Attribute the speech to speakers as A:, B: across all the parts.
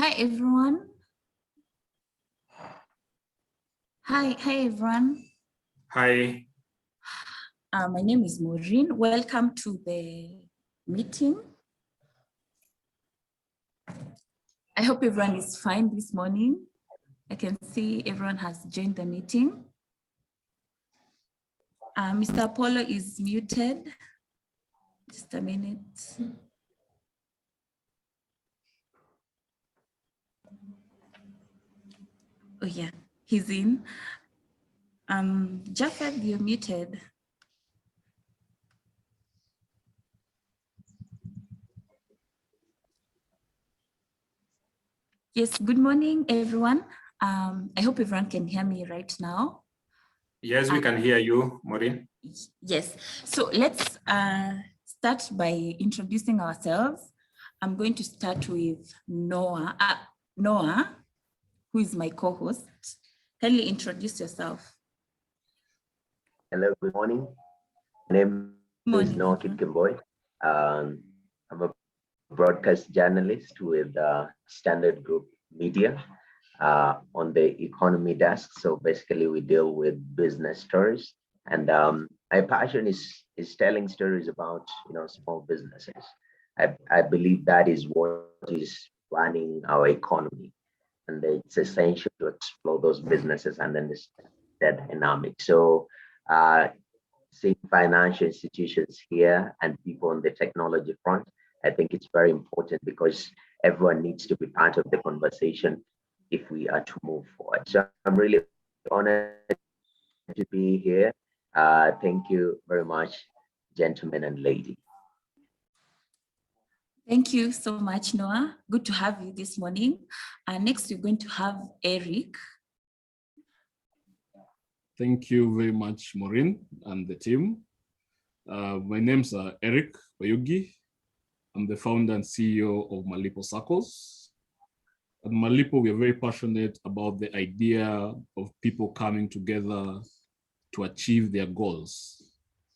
A: Hi everyone. Hi everyone.
B: Hi.
A: My name is Maureen. Welcome to the meeting. I hope everyone is fine this morning. I can see everyone has joined the meeting. Mr. Apollo is muted. Just a minute. Oh yeah, he's in. Japheth, you're muted. Yes, good morning, everyone. I hope everyone can hear me right now.
B: Yes, we can hear you, Maureen.
A: Yes, so let's start by introducing ourselves. I'm going to start with Noah. Noah, who is my co-host. Kindly introduce yourself.
C: Hello, good morning. My name is Noah Kitkemboy. I'm a broadcast journalist with Standard Group Media on the economy desk. So basically we deal with business stories. And my passion is telling stories about small businesses. I believe that is what is running our economy. And it's essential to explore those businesses and understand that dynamic. So seeing financial institutions here and people on the technology front, I think it's very important because everyone needs to be part of the conversation if we are to move forward. So I'm really honored to be here. Thank you very much, gentlemen and lady.
A: Thank you so much, Noah. Good to have you this morning. Next, we're going to have Eric.
D: Thank you very much, Maureen and the team. My name's Eric Bayugi. I'm the founder and CEO of Malipo Circles. At Malipo, we are very passionate about the idea of people coming together to achieve their goals.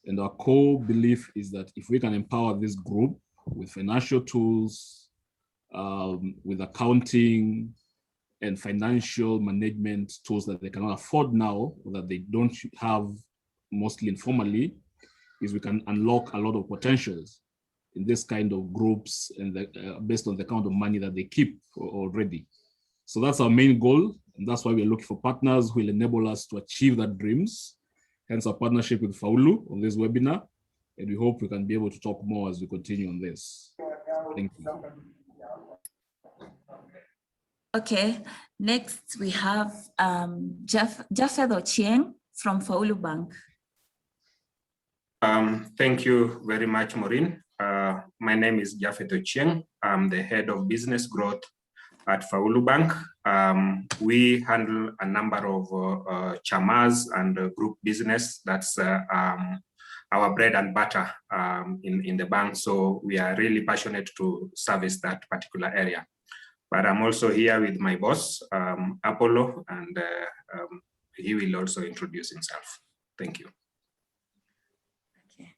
D: And our core belief is that if we can empower this group with financial tools, with accounting and financial management tools that they cannot afford now, or that they don't have mostly informally, is we can unlock a lot of potentials in this kind of groups and based on the kind of money that they keep already. So that's our main goal. And that's why we're looking for partners who will enable us to achieve that dreams. Hence our partnership with Faulu on this webinar. And we hope we can be able to talk more as we continue on this. Thank you.
A: Okay, next we have Japheth Ochieng from Faulu Bank.
B: Thank you very much, Maureen. My name is Japheth Ochieng. I'm the head of business growth at Faulu Bank. We handle a number of CHAMAS and group business. That's our bread and butter in the bank. So we are really passionate to service that particular area. But I'm also here with my boss, Apollo, and he will also introduce himself. Thank you.
A: Okay.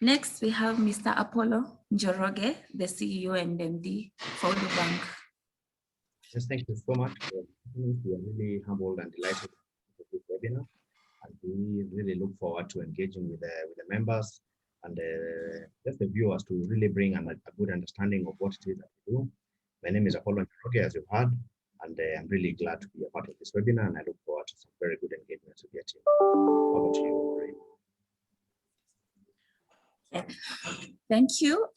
A: Next, we have Mr. Apollo Njoroge, the CEO and MD for the bank.
E: Yes, thank you so much. We are really humbled and delighted with this webinar, and we really look forward to engaging with the members and just the viewers to really bring a good understanding of what it is that we do. My name is Apollo Njoroge, as you've heard, and I'm really glad to be a part of this webinar, and I look forward to some very good engagement with your team. Over to you, Ray.
A: Okay. Thank you.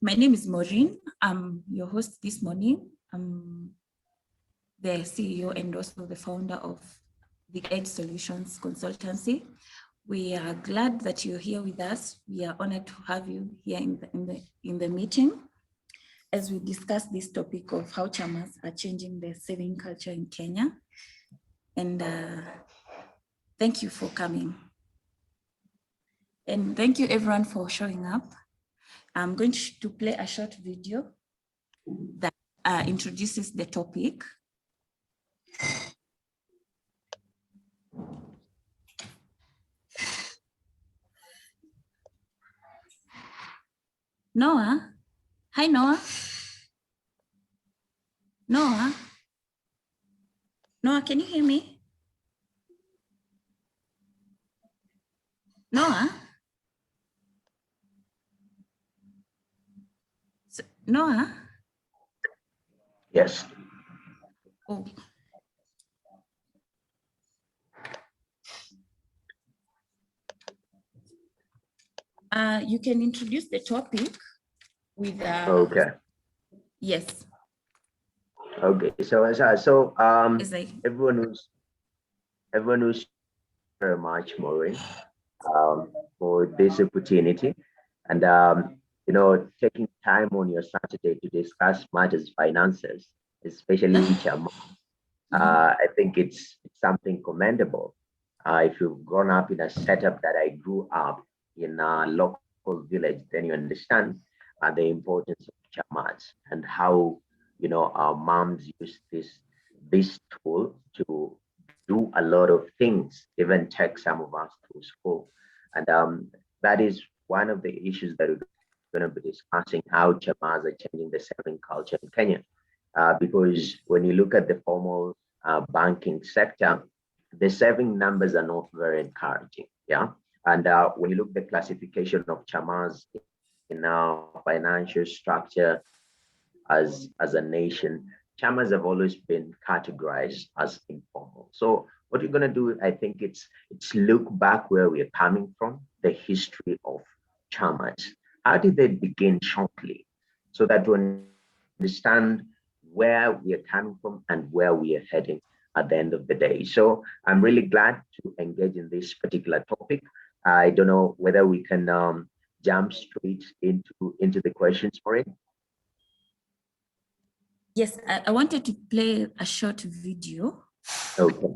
A: My name is Maureen. I'm your host this morning. I'm the CEO and also the founder of the Edge Solutions Consultancy. We are glad that you're here with us. We are honored to have you here in the meeting as we discuss this topic of how CHAMAS are changing the saving culture in Kenya. And thank you for coming. And thank you everyone for showing up. I'm going to play a short video that introduces the topic. Noah, hi Noah. can you hear me? Noah? Noah?
C: Yes.
A: Oh. You can introduce the topic with
C: Okay.
A: Yes.
C: Okay. So everyone who's very much, Maureen, for this opportunity, and taking time on your Saturday to discuss matters finances, especially CHAMAS. I think it's something commendable. If you've grown up in a setup that I grew up in a local village, then you understand the importance of CHAMAS and how our moms use this tool to do a lot of things, even take some of us to school. And that is one of the issues that we're going to be discussing, how CHAMAS are changing the saving culture in Kenya. Because when you look at the formal banking sector, the saving numbers are not very encouraging. Yeah. And when you look at the classification of CHAMAS in our financial structure as a nation, CHAMAS have always been categorized as informal. So what we're going to do, I think it's look back where we're coming from, the history of CHAMAS. How did they begin shortly, so that we understand where we are coming from and where we are heading at the end of the day. So I'm really glad to engage in this particular topic. I don't know whether we can jump straight into the questions for it.
A: Yes, I wanted to play a short video.
C: Okay.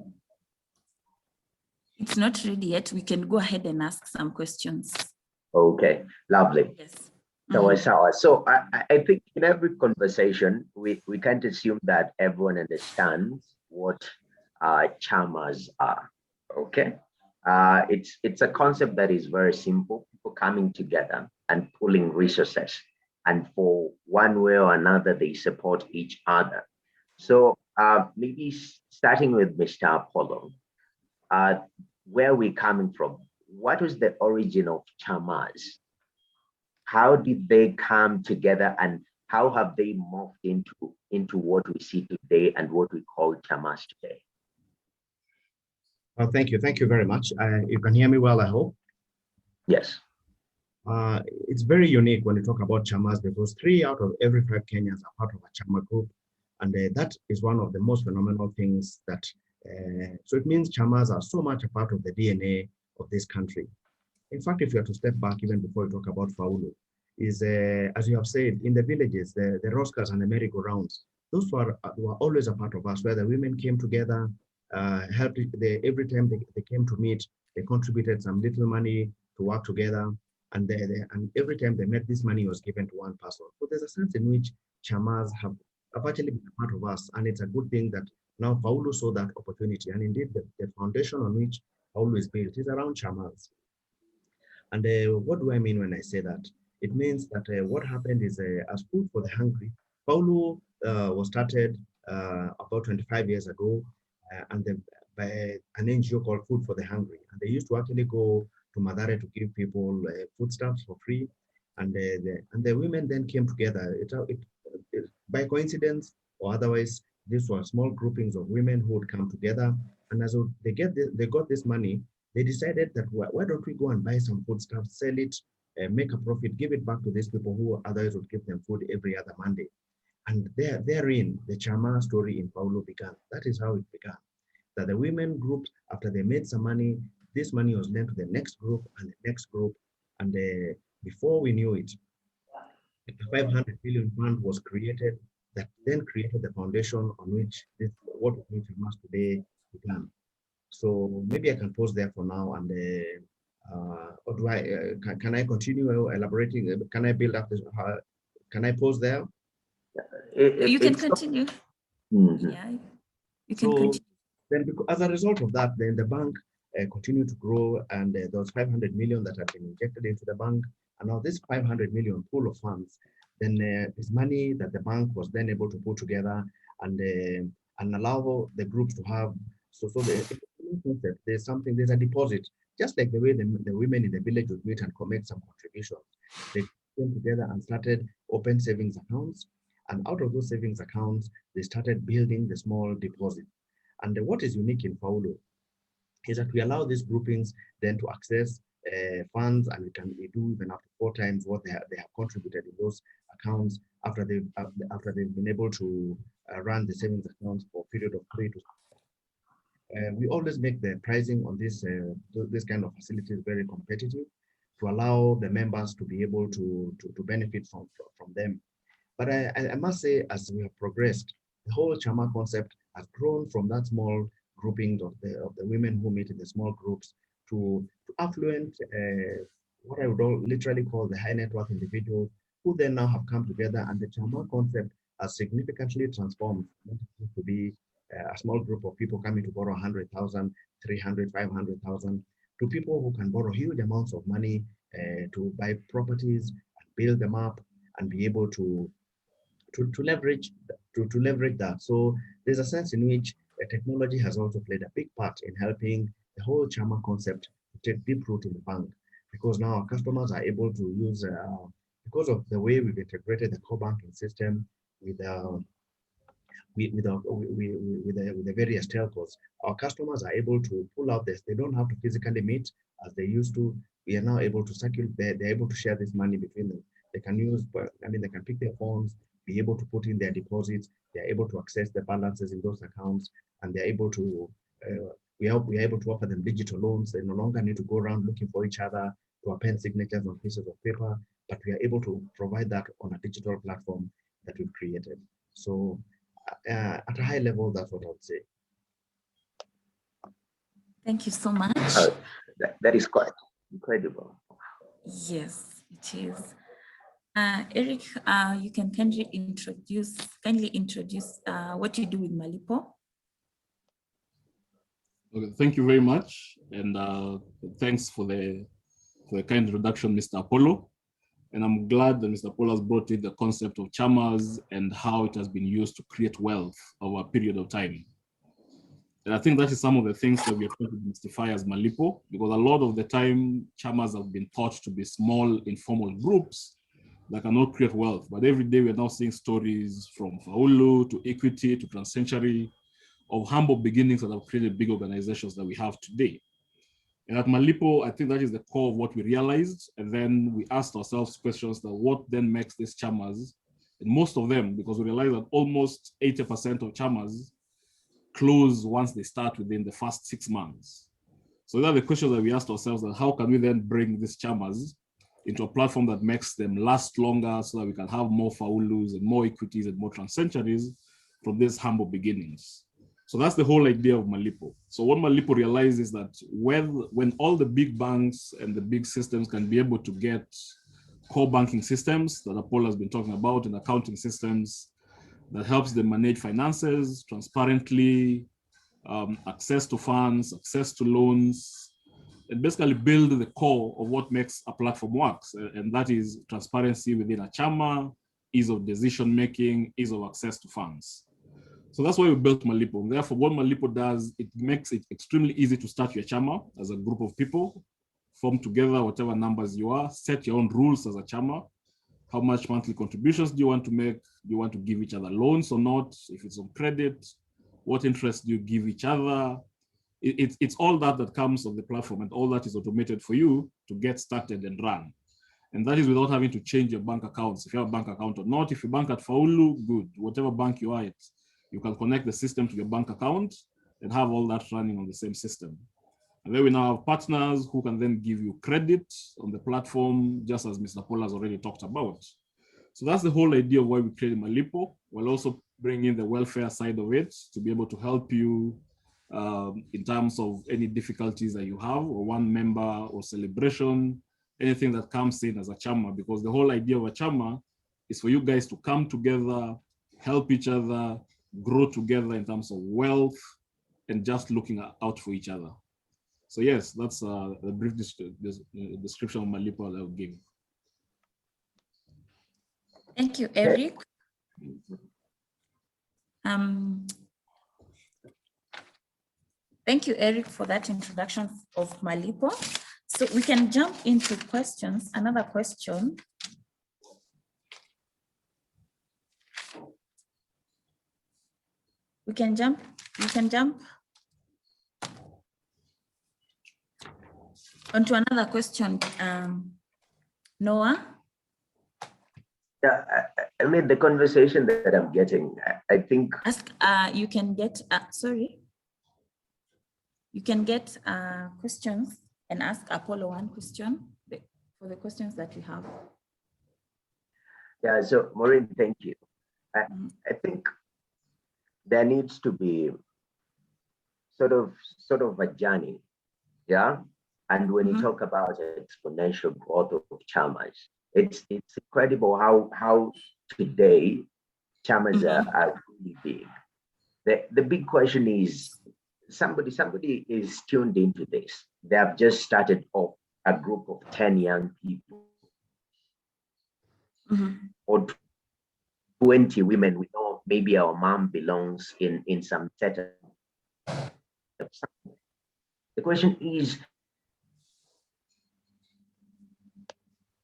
A: It's not ready yet. We can go ahead and ask some questions.
C: Okay, lovely.
A: Yes.
C: So I think in every conversation, we can't assume that everyone understands what CHAMAS are. Okay. It's a concept that is very simple, people coming together and pooling resources, and for one way or another they support each other. So maybe starting with Mr. Apollo, where are we coming from? What was the origin of CHAMAS? How did they come together, and how have they morphed into what we see today and what we call CHAMAS today?
E: Well, thank you. Thank you very much. You can hear me well, I hope.
C: Yes.
E: It's very unique when you talk about CHAMAS, because 3 out of every 5 Kenyans are part of a CHAMA group. And that is one of the most phenomenal things that, so it means CHAMAS are so much a part of the DNA of this country. In fact, if you have to step back even before you talk about Faulu, is as you have said, in the villages, the roscas and the merry-go-rounds, those were always a part of us, where the women came together, helped every time they came to meet, they contributed some little money to work together, and every time they met, this money was given to one person. So there's a sense in which CHAMAS have actually been a part of us, and it's a good thing that now Faulu saw that opportunity, and indeed the foundation on which Faulu is built is around CHAMAS. And what do I mean when I say that? It means that what happened is as food for the hungry, Faulu was started about 25 years ago, by an NGO called Food for the Hungry. And they used to actually go to Mathare to give people foodstuffs for free. And the women then came together. By coincidence or otherwise, these were small groupings of women who would come together. And as they got this money, they decided that why don't we go and buy some foodstuffs, sell it, make a profit, give it back to these people who otherwise would give them food every other Monday. And therein, the CHAMA story in Faulu began. That is how it began. That the women groups, after they made some money, this money was lent to the next group and the next group. And before we knew it, the 500 billion fund was created, that then created the foundation on which what we need CHAMAS today began. So maybe I can pause there for now, and or do I can I continue elaborating? Can I build up this? Can I pause there?
A: You can continue. Yeah, you can continue.
E: Then, as a result of that, then the bank continued to grow, and those 500 million that had been injected into the bank, and now this 500 million pool of funds, then is money that the bank was then able to put together, and and allow the groups to have, so the concept, there's a deposit, just like the way the women in the village would meet and make some contributions. They came together and started open savings accounts. And out of those savings accounts, they started building the small deposit. And what is unique in Faulu is that we allow these groupings then to access funds, and we do even up to 4 times what they have contributed in those accounts after they've been able to run the savings accounts for a period of 3 to 6 months. We always make the pricing on this kind of facilities very competitive to allow the members to be able to benefit from them. But I must say, as we have progressed, the whole CHAMA concept has grown from that small groupings of the women who meet in the small groups to affluent, what I would literally call the high net worth individuals, who then now have come together, and the CHAMA concept has significantly transformed to be a small group of people coming to borrow 100,000, 300, 500,000, to people who can borrow huge amounts of money to buy properties and build them up and be able to leverage that. So there's a sense in which technology has also played a big part in helping the whole CHAMA concept to take deep root in the bank, because now our customers are able to use, because of the way we've integrated the core banking system with the various telcos, our customers are able to pull out this. They don't have to physically meet as they used to. We are now able to circulate. They're able to share this money between them. They can use, they can pick their phones, be able to put in their deposits. They're able to access the balances in those accounts, and they're able to, we are able to offer them digital loans. They no longer need to go around looking for each other to append signatures on pieces of paper, but we are able to provide that on a digital platform that we've created. So at a high level, that's what I would say.
A: Thank you so much.
C: That is quite incredible.
A: Yes, it is. Eric, you can kindly introduce what you do with Malipo.
D: Okay, thank you very much, and thanks for the kind introduction, Mr. Apollo. And I'm glad that Mr. Apollo has brought in the concept of CHAMAS and how it has been used to create wealth over a period of time. And I think that is some of the things that we are trying to demystify as Malipo, because a lot of the time CHAMAS have been thought to be small informal groups that cannot create wealth. But every day we're now seeing stories from Faulu to Equity to Transcentury of humble beginnings that have created big organizations that we have today. And at Malipo, I think that is the core of what we realized. And then we asked ourselves questions that what then makes these CHAMAS, and most of them, because we realized that almost 80% of CHAMAS close once they start within the first 6 months. So those are the questions that we asked ourselves, that how can we then bring these CHAMAS into a platform that makes them last longer so that we can have more Faulus and more Equities and more Transcenturies from these humble beginnings. So that's the whole idea of Malipo. So what Malipo realizes is that when all the big banks and the big systems can be able to get core banking systems that Apollo has been talking about, and accounting systems that helps them manage finances transparently, access to funds, access to loans, and basically build the core of what makes a platform works. And that is transparency within a CHAMA, ease of decision-making, ease of access to funds. So that's why we built Malipo. Therefore, what Malipo does, it makes it extremely easy to start your CHAMA as a group of people, form together whatever numbers you are, set your own rules as a CHAMA. How much monthly contributions do you want to make? Do you want to give each other loans or not? If it's on credit, what interest do you give each other? It's all that comes of the platform, and all that is automated for you to get started and run. And that is without having to change your bank accounts, if you have a bank account or not. If you bank at Faulu, good. Whatever bank you are at, you can connect the system to your bank account and have all that running on the same system. And then we now have partners who can then give you credit on the platform, just as Mr. Paul has already talked about. So that's the whole idea of why we created Malipo. We'll also bring in the welfare side of it to be able to help you in terms of any difficulties that you have, or one member or celebration, anything that comes in as a CHAMA, because the whole idea of a CHAMA is for you guys to come together, help each other, grow together in terms of wealth, and just looking out for each other. So yes, that's a brief description of Malipo that I'll give.
A: Thank you, Eric. Thank you, Eric, for that introduction of Malipo. So we can jump into questions. Another question. You can jump. Onto another question, Noah.
C: Yeah, I mean, the conversation that I'm getting, I think.
A: Ask, you can get, sorry. You can get questions and ask Apollo one question for the questions that you have.
C: Yeah, so Maureen, thank you. I think there needs to be sort of a journey, yeah. And when you talk about exponential growth of CHAMAS, it's incredible how today CHAMAS are really big. The big question is, somebody is tuned into this. They have just started off a group of 10 young people or 20 women. We know maybe our mom belongs in some setup. The question is,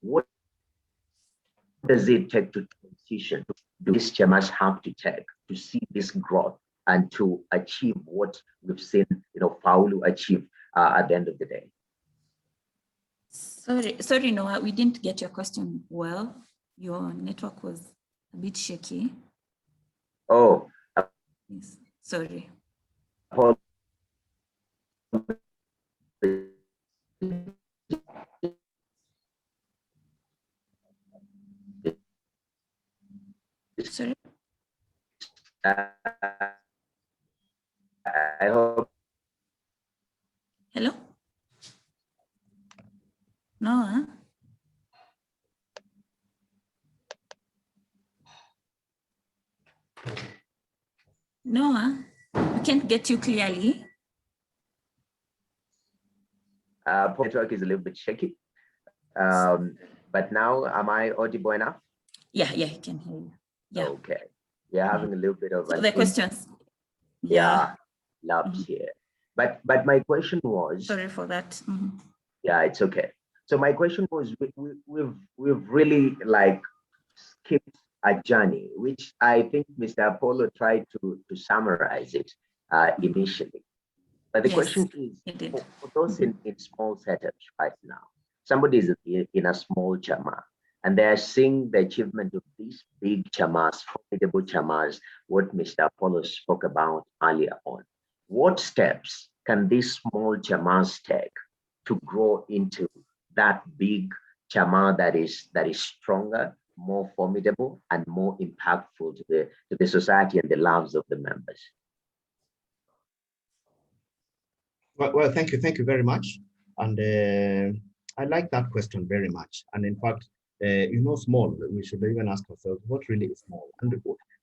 C: what does it take to transition? Do these CHAMAS have to take to see this growth and to achieve what we've seen, Faulu achieve at the end of the day?
A: Sorry, Noah, we didn't get your question well. Your network was a bit shaky.
C: Oh,
A: yes, sorry. Sorry.
C: I hope.
A: Hello? Noah? Noah, we can't get you clearly.
C: Network is a little bit shaky. But now, am I audible enough?
A: Yeah, I can hear you. Yeah.
C: Okay. We're having a little bit of
A: the questions.
C: Yeah, lapse here. But my question was.
A: Sorry for that.
C: Yeah, it's okay. So my question was, we've really skipped a journey, which I think Mr. Apollo tried to summarize it initially. But the question is, for those in small setups right now, somebody is in a small CHAMA, and they are seeing the achievement of these big CHAMAS, formidable CHAMAS, what Mr. Apollo spoke about earlier on. What steps can these small CHAMAS take to grow into that big CHAMA that is stronger, more formidable, and more impactful to the society and the lives of the members?
E: Well, thank you very much. And I like that question very much. And in fact, small, we should even ask ourselves, what really is small? And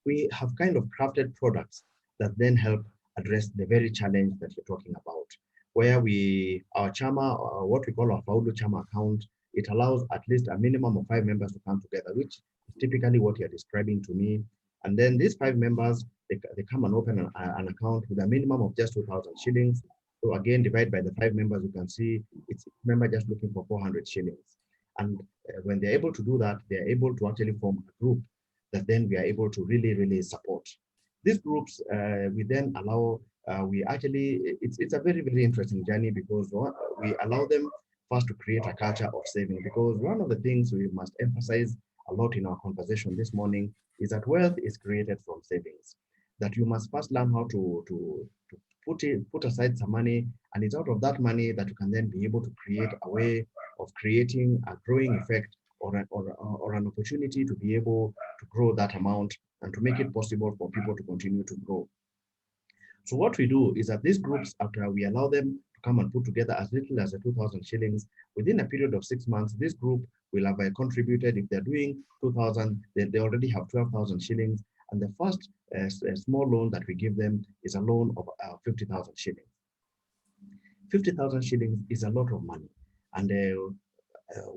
E: we have kind of crafted products that then help address the very challenge that you're talking about, where our CHAMA, what we call our Faulu CHAMA account, it allows at least a minimum of 5 members to come together, which is typically what you're describing to me. And then these 5 members, they come and open an account with a minimum of just 2,000 shillings. So again, divide by the 5 members, you can see it's member just looking for 400 shillings. And when they're able to do that, they're able to actually form a group that then we are able to really, really support. These groups, we then allow, it's a very, very interesting journey, because we allow them first to create a culture of saving, because one of the things we must emphasize a lot in our conversation this morning is that wealth is created from savings, that you must first learn how to put aside some money, and it's out of that money that you can then be able to create a way of creating a growing effect or an opportunity to be able to grow that amount and to make it possible for people to continue to grow. So what we do is that these groups, after we allow them to come and put together as little as 2,000 shillings, within a period of 6 months, this group will have contributed. If they're doing 2,000, they already have 12,000 shillings. And the first small loan that we give them is a loan of 50,000 shillings. 50,000 shillings is a lot of money. And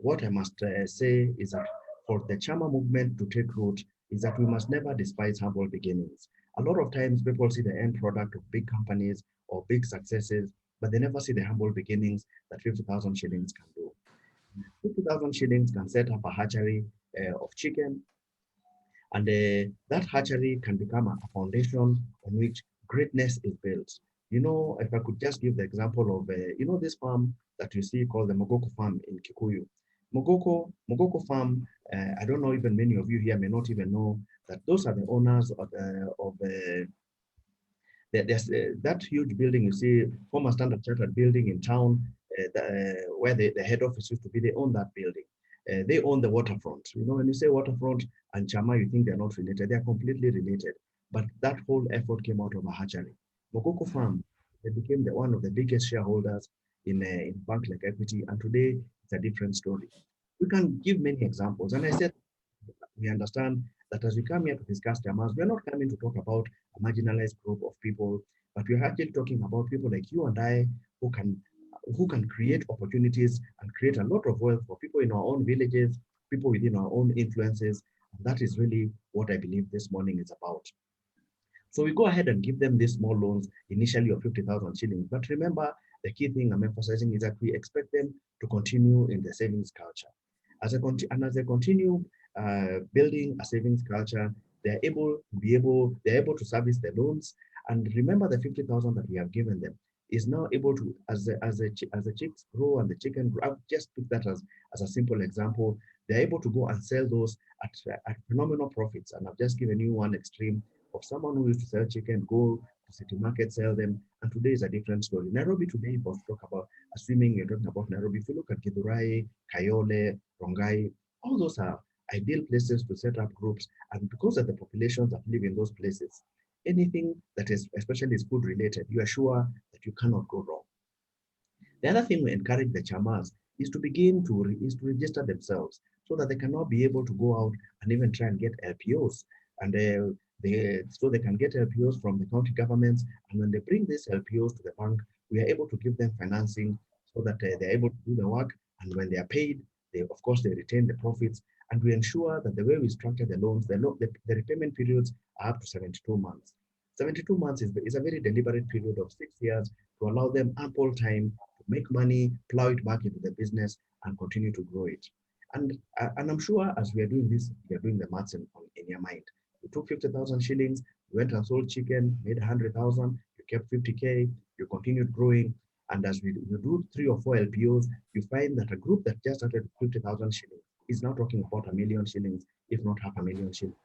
E: what I must say is that for the CHAMA movement to take root is that we must never despise humble beginnings. A lot of times people see the end product of big companies or big successes, but they never see the humble beginnings that 50,000 shillings can do. 50,000 shillings can set up a hatchery of chicken, and that hatchery can become a foundation on which greatness is built. You know, if I could just give the example of, you know, this farm that you see called the Mogoko farm in Kikuyu. Mogoko farm, I don't know, even many of you here may not even know that those are the owners of that huge building you see, former Standard Chartered building in town, where the head office used to be. They own that building. They own the waterfront. You know, when you say waterfront and Chama, you think they're not related. They're completely related. But that whole effort came out of a hatchery. Mogoko Farm, they became one of the biggest shareholders in bank like Equity, and today it's a different story. We can give many examples, and I said we understand that as we come here to discuss CHAMAS, we're not coming to talk about a marginalized group of people, but we're actually talking about people like you and I who can create opportunities and create a lot of wealth for people in our own villages, people within our own influences. And that is really what I believe this morning is about. So we go ahead and give them these small loans, initially of 50,000 shillings. But remember, the key thing I'm emphasizing is that we expect them to continue in the savings culture. As they continue building a savings culture, they're able to service the loans. And remember, the 50,000 that we have given them is now able to, as the chicks grow and the chicken grow, I'll just pick that as a simple example. They're able to go and sell those at phenomenal profits. And I've just given you one extreme of someone who used to sell chicken, go to city market, sell them, and today is a different story. Nairobi today, if I talk about, assuming you're talking about Nairobi, if you look at Githurai, Kayole, Rongai, all those are ideal places to set up groups, and because of the populations that live in those places, anything that is, especially is food related, you are sure that you cannot go wrong. The other thing we encourage the CHAMAS is to begin to register themselves so that they cannot be able to go out and even try and get LPOs. And so they can get LPOs from the county governments. And when they bring these LPOs to the bank, we are able to give them financing so that they're able to do the work. And when they are paid, of course, they retain the profits. And we ensure that the way we structure the loans, the repayment periods are up to 72 months. 72 months is a very deliberate period of 6 years to allow them ample time to make money, plow it back into the business, and continue to grow it. And I'm sure as we are doing this, we are doing the maths in your mind. You took 50,000 shillings, you went and sold chicken, made 100,000, you kept 50K, you continued growing. And as you do 3 or 4 LPOs, you find that a group that just started with 50,000 shillings is now talking about 1 million shillings, if not 500,000 shillings.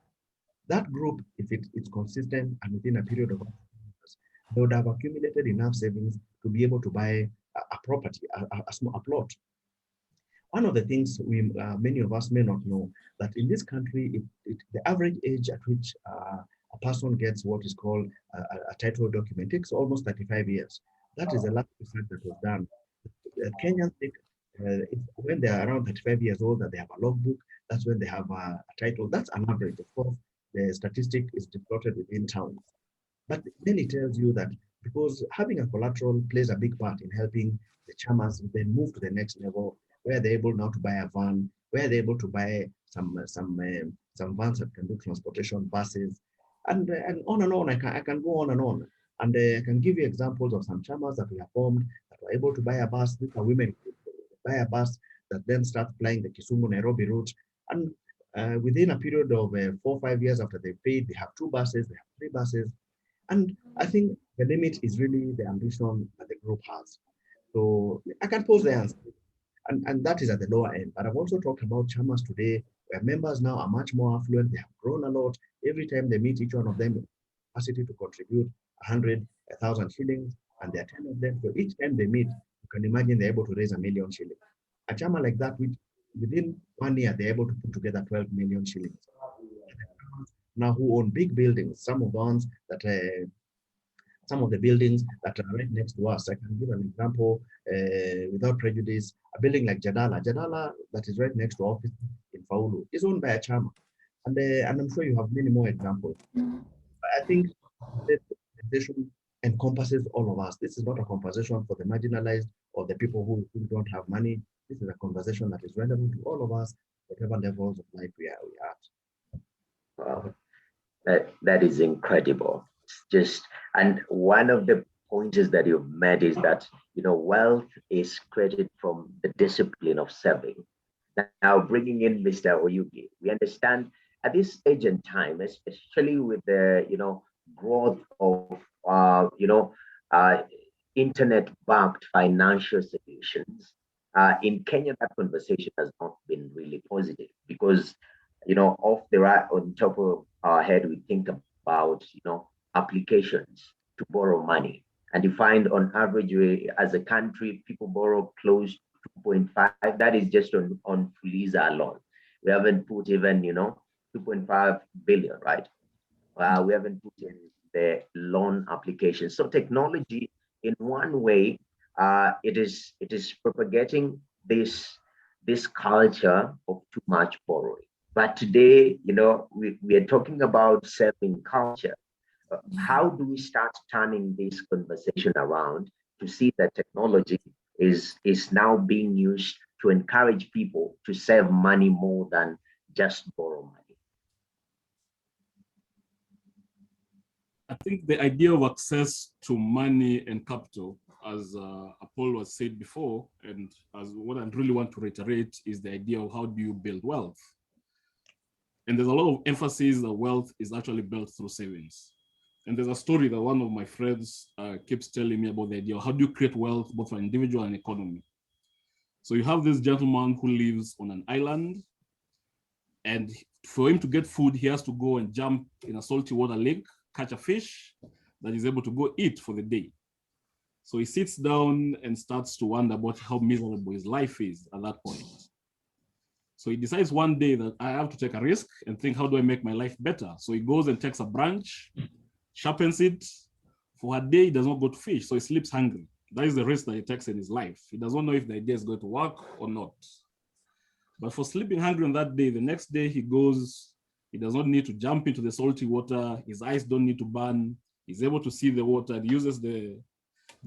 E: That group, if it's consistent and within a period of years, they would have accumulated enough savings to be able to buy a property, a plot. One of the things many of us may not know, that in this country, the average age at which a person gets what is called a title document takes almost 35 years. That is the last research that was done. Kenyans take, when they are around 35 years old, that they have a logbook, that's when they have a title. That's an average. Of course, the statistic is distorted within towns. But then it tells you that because having a collateral plays a big part in helping the CHAMAS then move to the next level, where they're able now to buy a van, where they're able to buy some vans that can do transportation, buses, and on and on. I can go on and on. And I can give you examples of some CHAMAS that we have formed that were able to buy a bus. These are women who buy a bus that then starts flying the Kisumu-Nairobi route. And within a period of 4 or 5 years after they paid, they have 2 buses, they have 3 buses. And I think the limit is really the ambition that the group has. So I can pose the answer. And that is at the lower end. But I've also talked about CHAMAS today, where members now are much more affluent. They have grown a lot. Every time they meet, each one of them capacity to contribute 100,000 shillings, and there are 10 of them. So each time they meet, you can imagine they're able to raise 1 million shillings. A CHAMA like that, which within 1 year, they're able to put together 12 million shillings. Now, who own big buildings, some of the ones that some of the buildings that are right next to us. I can give an example without prejudice. A building like Jadala that is right next to office in Faulu is owned by a CHAMA. And I'm sure you have many more examples. But I think this conversation encompasses all of us. This is not a conversation for the marginalized or the people who don't have money. This is a conversation that is relevant to all of us, whatever levels of life we are at.
C: Wow, that is incredible. And one of the pointers that you've made is that, wealth is created from the discipline of saving. Now, bringing in Mr. Oyugi, we understand at this age and time, especially with the, growth of, internet-backed financial solutions, in Kenya, that conversation has not been really positive because, off the right on top of our head, we think about, applications to borrow money. And you find on average, as a country, people borrow close to 2.5. That is just on Fuliza alone. We haven't put even, 2.5 billion, right? We haven't put in the loan application. So technology, in one way, it is propagating this culture of too much borrowing. But today, we are talking about saving culture. How do we start turning this conversation around to see that technology is now being used to encourage people to save money more than just borrow money?
D: I think the idea of access to money and capital, as Apollo has said before, and as what I really want to reiterate, is the idea of how do you build wealth. And there's a lot of emphasis that wealth is actually built through savings. And there's a story that one of my friends keeps telling me about the idea of how do you create wealth both for an individual and economy. So you have this gentleman who lives on an island, and for him to get food, he has to go and jump in a salty water lake, catch a fish that he's able to go eat for the day. So he sits down and starts to wonder about how miserable his life is at that point. So he decides one day that I have to take a risk and think, how do I make my life better? So he goes and takes a branch, sharpens it. For a day, he does not go to fish, so he sleeps hungry. That is the risk that he takes in his life. He does not know if the idea is going to work or not. But for sleeping hungry on that day, the next day he goes, he does not need to jump into the salty water. His eyes don't need to burn. He's able to see the water. He uses the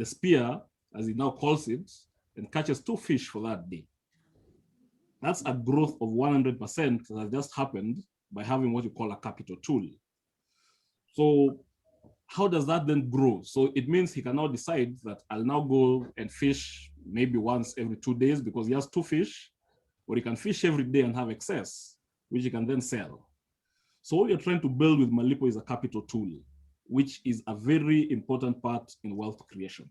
D: spear, as he now calls it, and catches 2 fish for that day. That's a growth of 100% that has just happened by having what you call a capital tool. So how does that then grow? So it means he can now decide that I'll now go and fish maybe once every 2 days because he has 2 fish, or he can fish every day and have excess, which he can then sell. So what you're trying to build with Malipo is a capital tool, which is a very important part in wealth creation.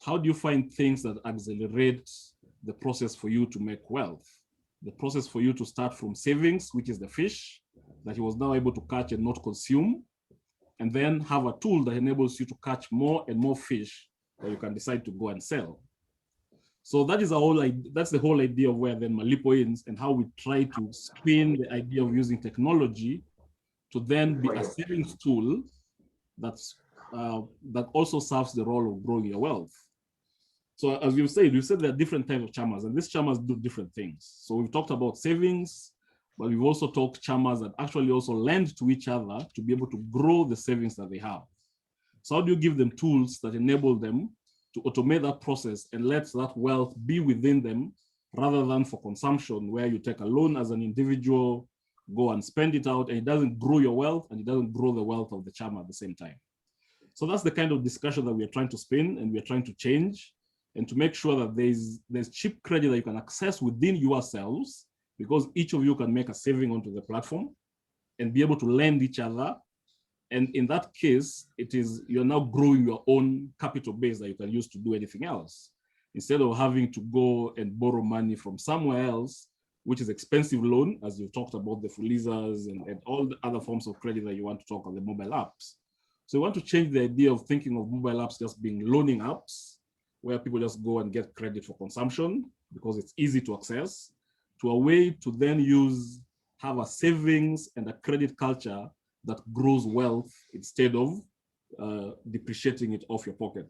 D: How do you find things that accelerate the process for you to make wealth? The process for you to start from savings, which is the fish that he was now able to catch and not consume, and then have a tool that enables you to catch more and more fish that you can decide to go and sell. So that is that's the whole idea of where then Malipo is and how we try to spin the idea of using technology to then be a savings tool that also serves the role of growing your wealth. So as you said there are different types of CHAMAS, and these CHAMAS do different things. So we've talked about savings, but we've also talked CHAMAS that actually also lend to each other to be able to grow the savings that they have. So how do you give them tools that enable them to automate that process and let that wealth be within them rather than for consumption, where you take a loan as an individual, go and spend it out, and it doesn't grow your wealth and it doesn't grow the wealth of the CHAMA at the same time. So that's the kind of discussion that we are trying to spin and we are trying to change, and to make sure that there's cheap credit that you can access within yourselves, because each of you can make a saving onto the platform and be able to lend each other. And in that case, you're now growing your own capital base that you can use to do anything else, instead of having to go and borrow money from somewhere else, which is expensive loan, as you talked about the Fulizas and all the other forms of credit that you want to talk on the mobile apps. So we want to change the idea of thinking of mobile apps just being loaning apps, where people just go and get credit for consumption because it's easy to access, to a way to then have a savings and a credit culture that grows wealth instead of depreciating it off your pocket.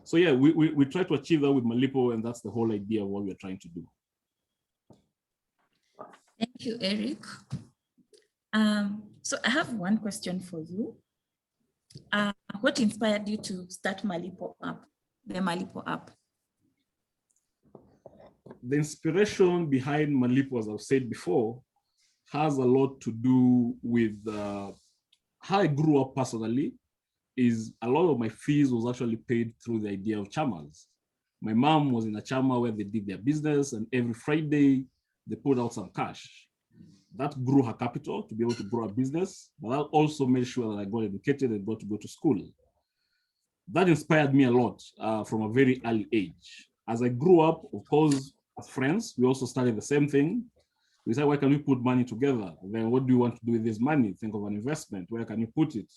D: So yeah, we try to achieve that with Malipo, and that's the whole idea of what we're trying to do.
A: Thank you, Eric. So I have one question for you. What inspired you to start Malipo app, the Malipo app?
D: The inspiration behind Malipo, as I've said before, has a lot to do with how I grew up personally is a lot of my fees was actually paid through the idea of CHAMAS. My mom was in a CHAMA where they did their business, and every Friday they put out some cash. That grew her capital to be able to grow a business, but that also made sure that I got educated and got to go to school. That inspired me a lot from a very early age. As I grew up, of course, as friends, we also started the same thing. We said, why can we put money together? Then what do you want to do with this money? Think of an investment. Where can you put it?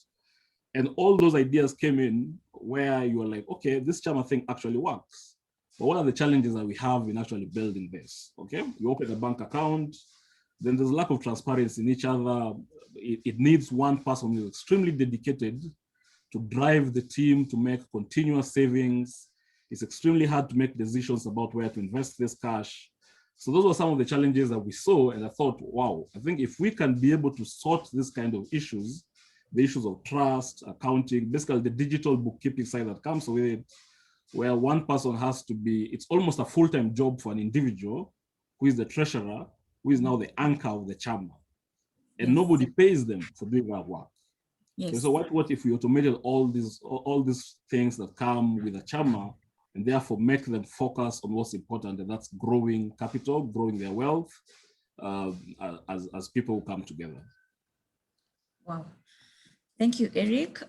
D: And all those ideas came in where you were like, okay, this CHAMA thing actually works. But what are the challenges that we have in actually building this? Okay, you open a bank account, then there's a lack of transparency in each other. It needs one person who is extremely dedicated to drive the team to make continuous savings. It's extremely hard to make decisions about where to invest this cash. So those were some of the challenges that we saw, and I thought, wow, I think if we can be able to sort this kind of issues, the issues of trust, accounting, basically the digital bookkeeping side that comes with it, where one person has to be, it's almost a full-time job for an individual who is the treasurer, who is now the anchor of the CHAMA. And nobody pays them for doing that work.
A: Yes.
D: So what if we automated all these things that come with a CHAMA, and therefore make them focus on what's important, and that's growing capital, growing their wealth as people come together.
A: Wow. Thank you, Eric.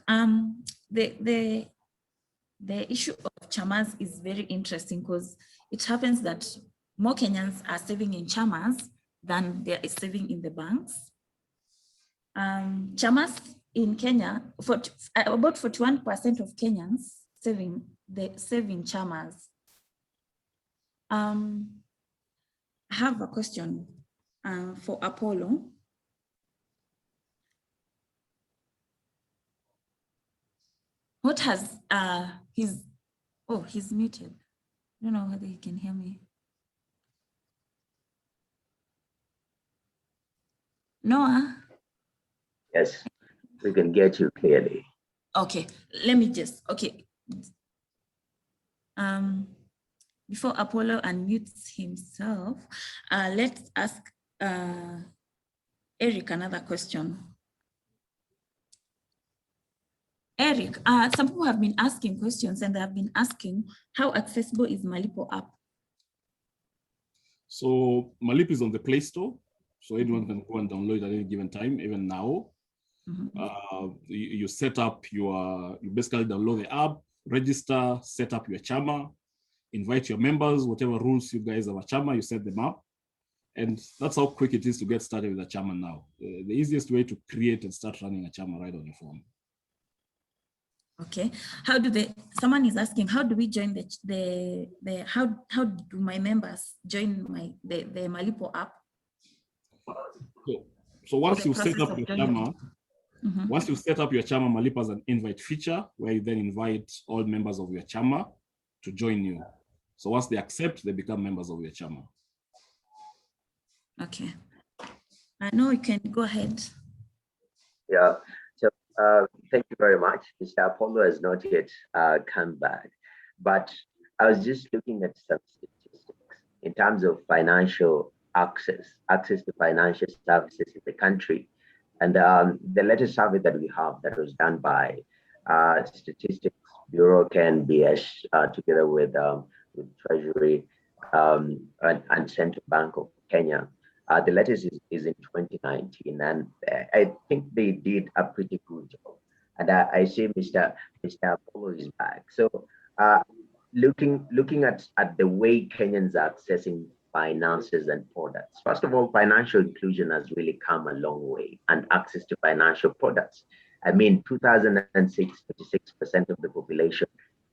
A: The issue of CHAMAS is very interesting because it happens that more Kenyans are saving in CHAMAS than they are saving in the banks. CHAMAS in Kenya, about 41% of Kenyans save in CHAMAS. I have a question for Apollo. What has he's muted. I don't know whether he can hear me. Noah?
C: Yes, we can get you clearly.
A: Okay, let me just, okay. Before Apollo unmutes himself, let's ask Eric another question. Eric, some people have been asking questions, and they have been asking, how accessible is Malipo app?
D: So Malipo is on the Play Store, so anyone can go and download it at any given time, even now. You set up you basically download the app, register, set up your CHAMA, invite your members, whatever rules you guys have a CHAMA, you set them up. And that's how quick it is to get started with a CHAMA now. The easiest way to create and start running a CHAMA right on your phone.
A: Okay, someone is asking, how do we join how do my members join the Malipo app?
D: So once you set up your CHAMA, once you set up your CHAMA, Malipo has an invite feature where you then invite all members of your CHAMA to join you. So once they accept, they become members of your CHAMA.
A: Okay, I know you can go ahead.
C: Yeah. So thank you very much. Mr. Apollo has not yet come back, but I was just looking at some statistics in terms of financial access to financial services in the country. And the latest survey that we have that was done by Statistics Bureau, KNBS, together with Treasury and Central Bank of Kenya. The latest is in 2019, and I think they did a pretty good job. And I see Mr. Apollo is back. So looking at the way Kenyans are accessing finances and products. First of all, financial inclusion has really come a long way, and access to financial products. I mean, 2006, 56% of the population,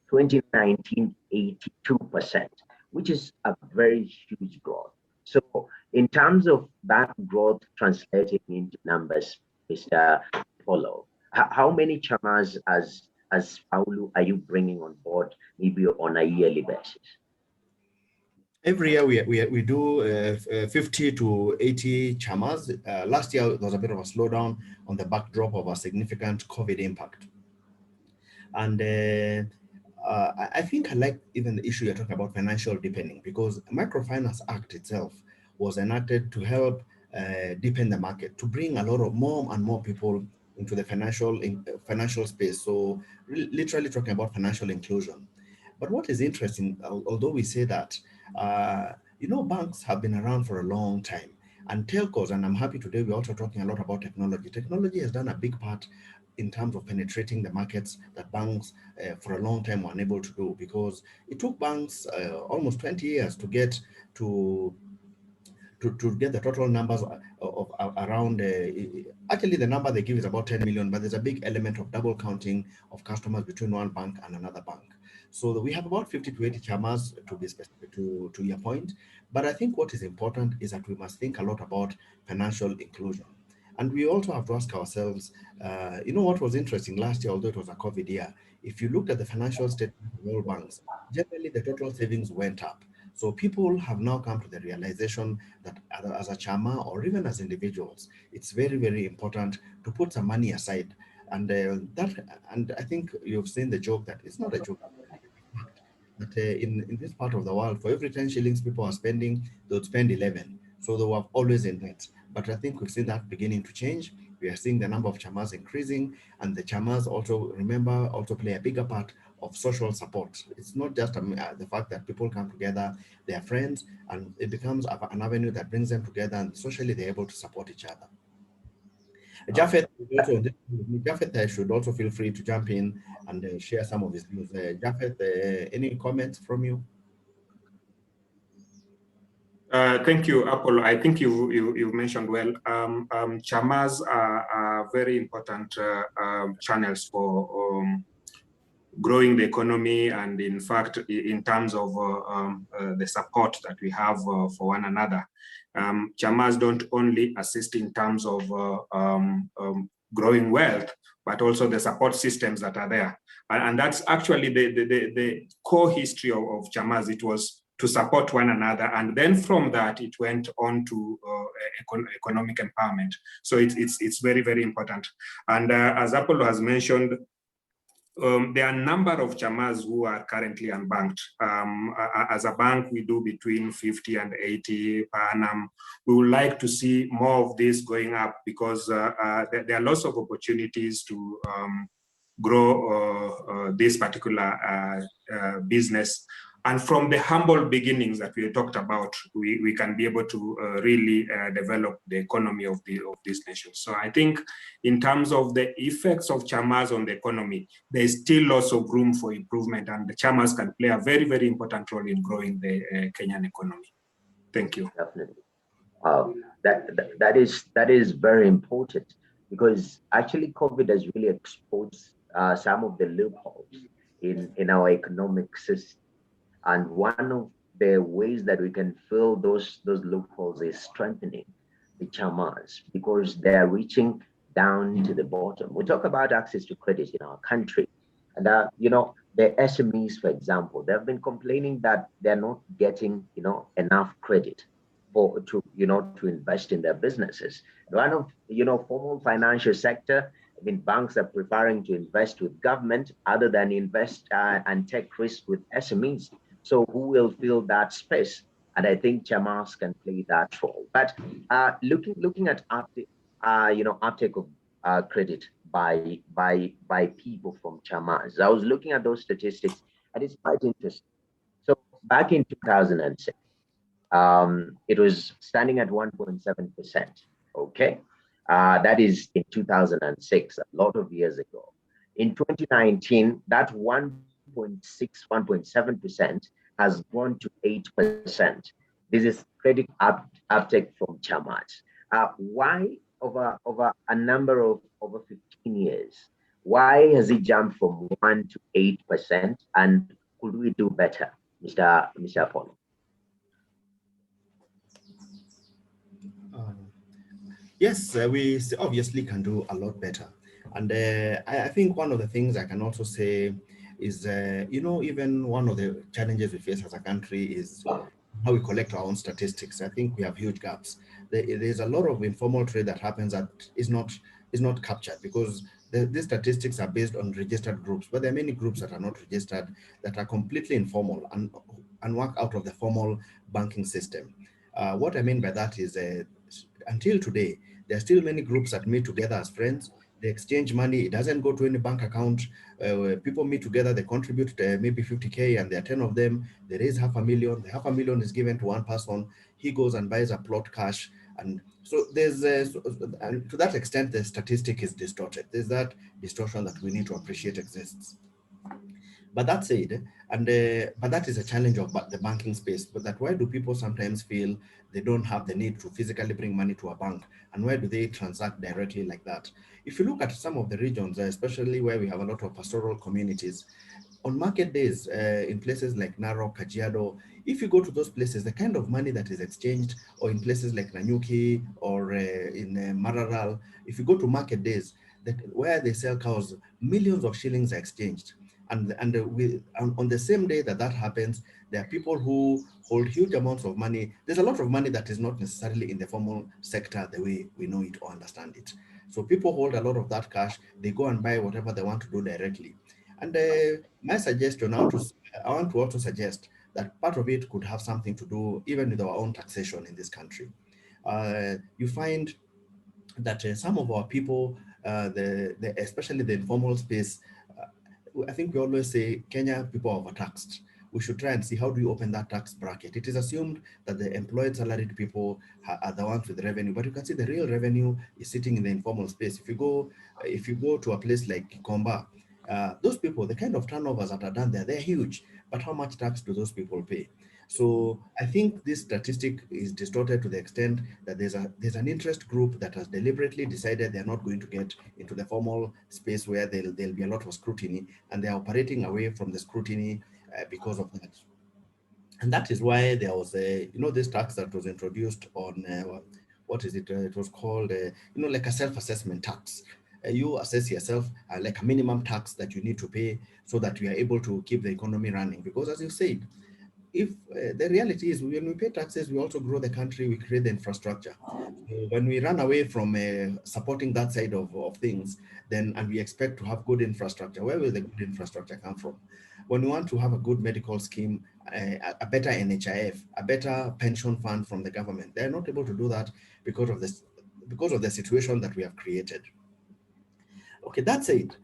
C: 2019, 82%, which is a very huge growth. So in terms of that growth translating into numbers, Mr. Apollo, how many CHAMAS as Paulu are you bringing on board, maybe on a yearly basis?
E: Every year we do 50 to 80 CHAMAS. Last year there was a bit of a slowdown on the backdrop of a significant COVID impact. And I think I like even the issue you're talking about, financial deepening, because Microfinance Act itself was enacted to help deepen the market, to bring a lot of more and more people into the financial space. So literally talking about financial inclusion. But what is interesting, although we say that, banks have been around for a long time, and telcos, and I'm happy today we're also talking a lot about technology. Technology has done a big part in terms of penetrating the markets that banks for a long time were unable to do, because it took banks almost 20 years to get to get the total numbers of around, actually the number they give is about 10 million, but there's a big element of double counting of customers between one bank and another bank. So we have about 50 to 80 chamas, to be specific to your point. But I think what is important is that we must think a lot about financial inclusion. And we also have to ask ourselves, what was interesting last year, although it was a COVID year, if you looked at the financial statement of all banks, generally the total savings went up. So people have now come to the realization that as a chama or even as individuals, it's very, very important to put some money aside. And I think you've seen the joke that it's not a joke. That in this part of the world, for every 10 shillings people are spending, they would spend 11. So they were always in debt. But I think we've seen that beginning to change. We are seeing the number of chamas increasing, and the chamas also play a bigger part of social support. It's not just the fact that people come together, they are friends, and it becomes an avenue that brings them together, and socially they're able to support each other. Japheth should also feel free to jump in and share some of his views. Japheth, any comments from you?
B: Thank you, Apollo. I think you mentioned well. Chamas are very important channels for growing the economy, and in fact, in terms of the support that we have for one another. Chamas don't only assist in terms of growing wealth, but also the support systems that are there. And that's actually the core history of Chamas. It was to support one another, and then from that it went on to economic empowerment. So it's very, very important. And as Apollo has mentioned, there are a number of chamas who are currently unbanked. As a bank, we do between 50 and 80 per annum. We would like to see more of this going up, because there are lots of opportunities to grow this particular business. And from the humble beginnings that we talked about, we can be able to really develop the economy of this nation. So I think in terms of the effects of chamas on the economy, there's still lots of room for improvement, and the chamas can play a very, very important role in growing the Kenyan economy. Thank you.
C: Definitely. That is very important, because actually COVID has really exposed some of the loopholes in our economic system. And one of the ways that we can fill those loopholes is strengthening the chamas, because they are reaching down to the bottom. We talk about access to credit in our country, and the SMEs, for example, they've been complaining that they're not getting enough credit to invest in their businesses. One of formal financial sector, I mean, banks are preferring to invest with government other than invest and take risk with SMEs. So who will fill that space? And I think chamas can play that role. But looking at uptake of credit by people from chamas, I was looking at those statistics, and it's quite interesting. So back in 2006, it was standing at 1.7%. Okay, that is in 2006, a lot of years ago. In 2019, that 1.7% has grown to 8%. This is credit uptake from chamas. Why over a number of over 15 years? Why has it jumped from 1 to 8%? And could we do better, Mr. Apollo?
E: Yes, we obviously can do a lot better. And I think one of the things I can also say is, even one of the challenges we face as a country is how we collect our own statistics. I think we have huge gaps. There's a lot of informal trade that happens that is not captured, because these statistics are based on registered groups, but there are many groups that are not registered, that are completely informal and work out of the formal banking system. What I mean by that is until today, there are still many groups that meet together as friends, they exchange money. It doesn't go to any bank account. People meet together, they contribute maybe 50K, and there are 10 of them. They raise $500,000. The $500,000 is given to one person. He goes and buys a plot cash. And so there's, and to that extent, the statistic is distorted. There's that distortion that we need to appreciate exists. But that said, but that is a challenge of the banking space. But that why do people sometimes feel they don't have the need to physically bring money to a bank, and why do they transact directly like that? If you look at some of the regions, especially where we have a lot of pastoral communities, on market days in places like Narok, Kajiado, if you go to those places, the kind of money that is exchanged, or in places like Nanyuki or in Mararal, if you go to market days, where they sell cows, millions of shillings are exchanged. And on the same day that happens, there are people who hold huge amounts of money. There's a lot of money that is not necessarily in the formal sector the way we know it or understand it. So people hold a lot of that cash. They go and buy whatever they want to do directly. And my suggestion, I want to also suggest that part of it could have something to do even with our own taxation in this country. You find that some of our people, especially the informal space, I think we always say Kenya people are overtaxed. We should try and see how do we open that tax bracket. It is assumed that the employed salaried people are the ones with revenue, but you can see the real revenue is sitting in the informal space. If you go to a place like Kikomba, those people, the kind of turnovers that are done there, they're huge. But how much tax do those people pay? So I think this statistic is distorted to the extent that there's an interest group that has deliberately decided they're not going to get into the formal space where there'll be a lot of scrutiny, and they're operating away from the scrutiny because of that. And that is why there was this tax that was introduced on what is it? It was called like a self-assessment tax. You assess yourself like a minimum tax that you need to pay so that you are able to keep the economy running. Because as you said, if the reality is when we pay taxes, we also grow the country, we create the infrastructure. So when we run away from supporting that side of things, and we expect to have good infrastructure, where will the good infrastructure come from? When we want to have a good medical scheme, a better NHIF, a better pension fund from the government, they're not able to do that because of the situation that we have created. Okay, that's it.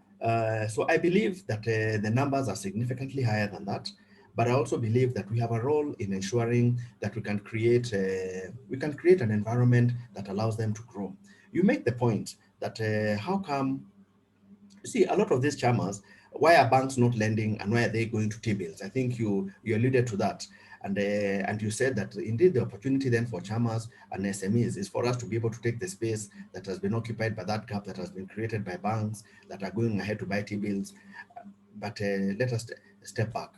E: So I believe that the numbers are significantly higher than that, but I also believe that we have a role in ensuring that we can create an environment that allows them to grow. You make the point that how come, you see, a lot of these CHAMAS, why are banks not lending and why are they going to T-bills? I think you alluded to that. And you said that indeed the opportunity then for CHAMAS and SMEs is for us to be able to take the space that has been occupied by that gap that has been created by banks that are going ahead to buy T-bills. But let us step back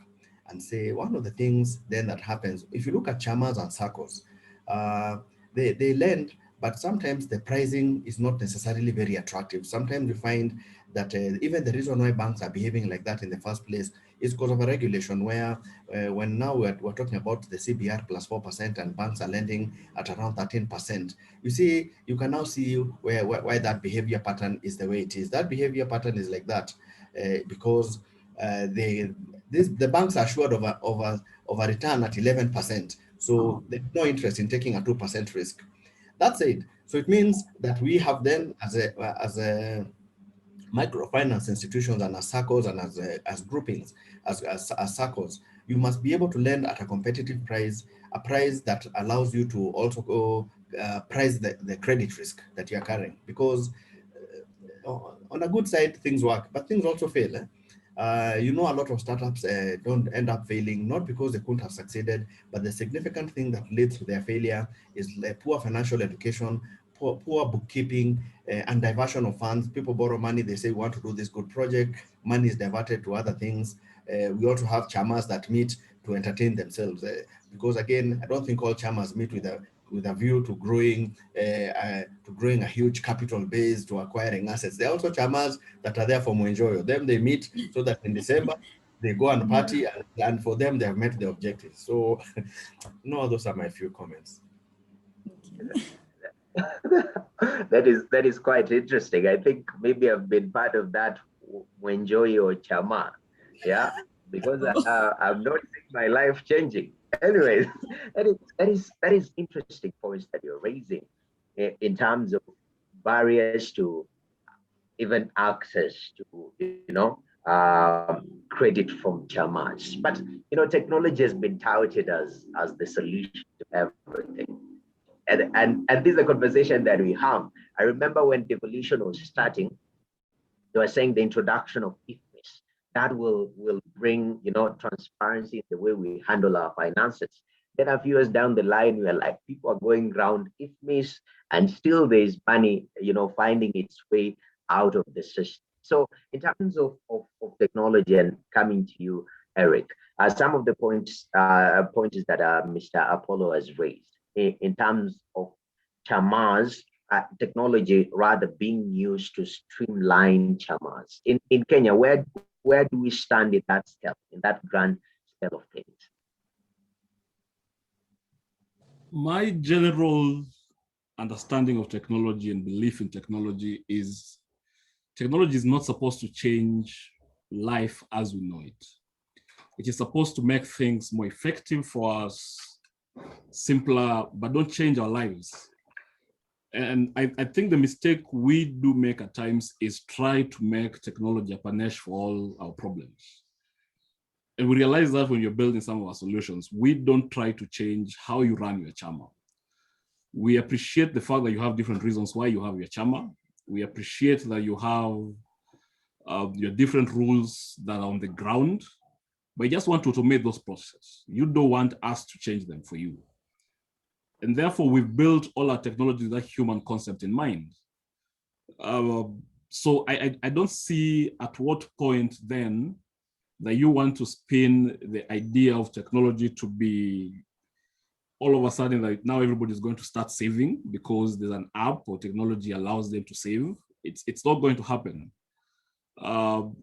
E: and say one of the things then that happens, if you look at CHAMAS and SACCOs, they lend, but sometimes the pricing is not necessarily very attractive. Sometimes we find that even the reason why banks are behaving like that in the first place is because of a regulation where when now we're talking about the CBR plus 4% and banks are lending at around 13%. You see, you can now see why that behavior pattern is the way it is. That behavior pattern is like that because the banks are assured of a return at 11%. So there's no interest in taking a 2% risk. That's it. So it means that we have then as a microfinance institutions and as SACCOs and as groupings, as SACCOs, you must be able to lend at a competitive price, a price that allows you to also go price the credit risk that you're carrying. Because on a good side, things work, but things also fail. A lot of startups don't end up failing, not because they couldn't have succeeded, but the significant thing that leads to their failure is poor financial education, poor bookkeeping, and diversion of funds. People borrow money, they say, we want to do this good project, money is diverted to other things. We also have CHAMAS that meet to entertain themselves. Because again, I don't think all CHAMAS meet with a view to growing a huge capital base, to acquiring assets. There are also CHAMAS that are there for Mwenjoyo. Them they meet so that in December they go and party, and for them they have met the objectives. So no, those are my few comments.
C: That is quite interesting. I think maybe I've been part of that Mwenjoyo Chama, yeah, because I've noticed my life changing. Anyways, that is interesting points that you're raising in terms of barriers to even access to, credit from CHAMAS. But, technology has been touted as the solution to everything. And this is a conversation that we have. I remember when devolution was starting, they were saying the introduction of IFMIS that will bring transparency in the way we handle our finances. Then a few years down the line, we are like, people are going around IFMIS, and still there's money finding its way out of the system. So in terms of technology, and coming to you, Eric, some of the points that Mr. Apollo has raised in terms of CHAMAS, technology rather being used to streamline CHAMAS. In Kenya, where do we stand in that scale, in that grand scale of things?
D: My general understanding of technology and belief in technology is not supposed to change life as we know it. It is supposed to make things more effective for us, simpler, but don't change our lives. And I think the mistake we do make at times is try to make technology a panache for all our problems. And we realize that when you're building some of our solutions, we don't try to change how you run your CHAMA. We appreciate the fact that you have different reasons why you have your CHAMA. We appreciate that you have your different rules that are on the ground, but you just want to automate those processes. You don't want us to change them for you. And therefore, we've built all our technology with that human concept in mind. So I don't see at what point then that you want to spin the idea of technology to be all of a sudden like now everybody's going to start saving because there's an app or technology allows them to save. It's not going to happen.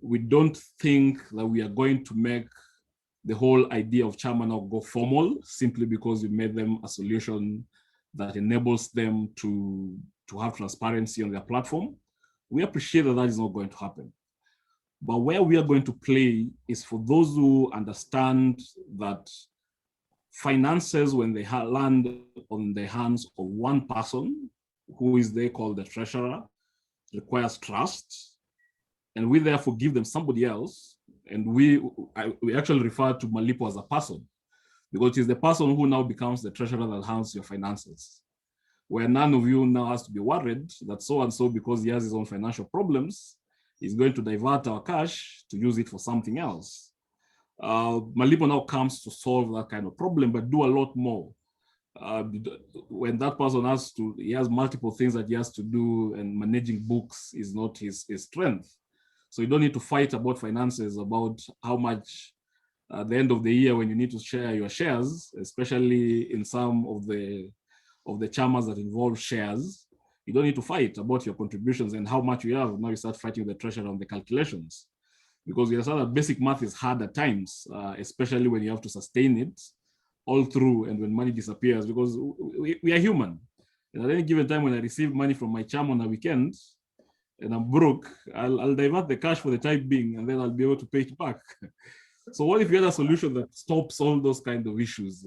D: We don't think that we are going to make the whole idea of CHAMA now go formal simply because we made them a solution that enables them to have transparency on their platform. We appreciate that is not going to happen. But where we are going to play is for those who understand that finances, when they land on the hands of one person, who is they called the treasurer, requires trust. And we therefore give them somebody else. And we actually refer to Malipo as a person, because it is the person who now becomes the treasurer that handles your finances, where none of you now has to be worried that so-and-so, because he has his own financial problems, is going to divert our cash to use it for something else. Malipo now comes to solve that kind of problem, but do a lot more. When that person he has multiple things that he has to do, and managing books is not his strength. So you don't need to fight about finances, about how much at the end of the year when you need to share your shares, especially in some of the CHAMAs that involve shares. You don't need to fight about your contributions and how much you have. Now you start fighting the treasurer on the calculations, because you understand that basic math is hard at times, especially when you have to sustain it all through and when money disappears, because we are human. And at any given time when I receive money from my CHAMA on a weekend, and I'm broke, I'll divert the cash for the time being, and then I'll be able to pay it back. So what if you had a solution that stops all those kind of issues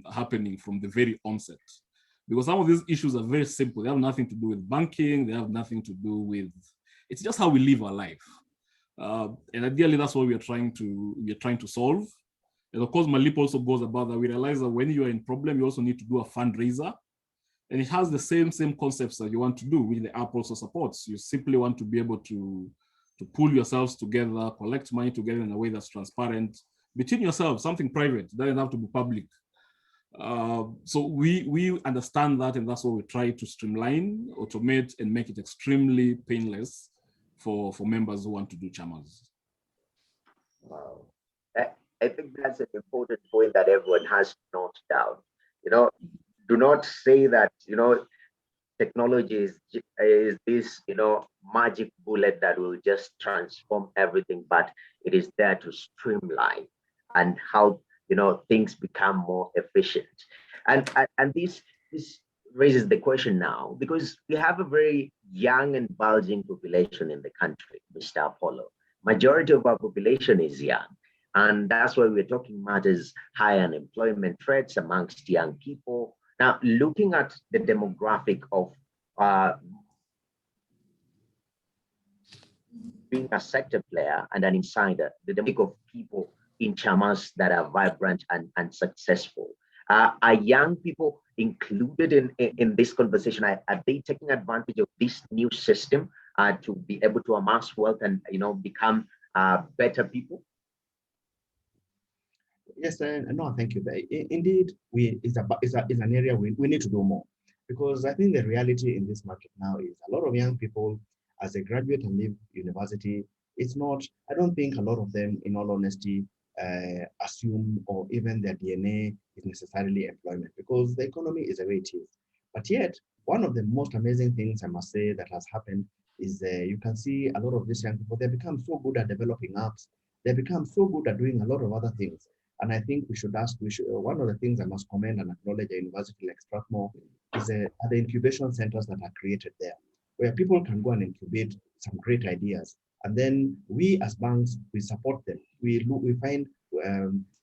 D: happening from the very onset? Because some of these issues are very simple. They have nothing to do with banking. They have nothing to do with, it's just how we live our life. And ideally, that's what we are trying to solve. And of course, Malipo also goes about that. We realize that when you are in problem, you also need to do a fundraiser. And it has the same concepts that you want to do, which the app also supports. You simply want to be able to pull yourselves together, collect money together in a way that's transparent between yourselves, something private. It doesn't have to be public. So we understand that, and that's what we try to streamline, automate, and make it extremely painless for members who want to do CHAMAs.
C: Wow. I think that's an important point that everyone has to note down. Do not say that, technology is this, magic bullet that will just transform everything, but it is there to streamline and help, things become more efficient. And this raises the question now, because we have a very young and bulging population in the country, Mr. Apollo. Majority of our population is young. And that's why we're talking matters high unemployment rates amongst young people. Now, looking at the demographic of being a sector player and an insider, the dynamic of people in CHAMAS that are vibrant and successful. Are young people included in this conversation? Are they taking advantage of this new system to be able to amass wealth and become better people?
E: Yes, no, thank you. Indeed, it's an area we need to do more, because I think the reality in this market now is a lot of young people, as they graduate and leave university, it's not, I don't think a lot of them, in all honesty, assume, or even their DNA is necessarily employment, because the economy is the way it is. But yet, one of the most amazing things I must say that has happened is you can see a lot of these young people, they become so good at developing apps, they become so good at doing a lot of other things. And I think one of the things I must commend and acknowledge a university like Strathmore is the incubation centers that are created there, where people can go and incubate some great ideas. And then we as banks, we support them. We find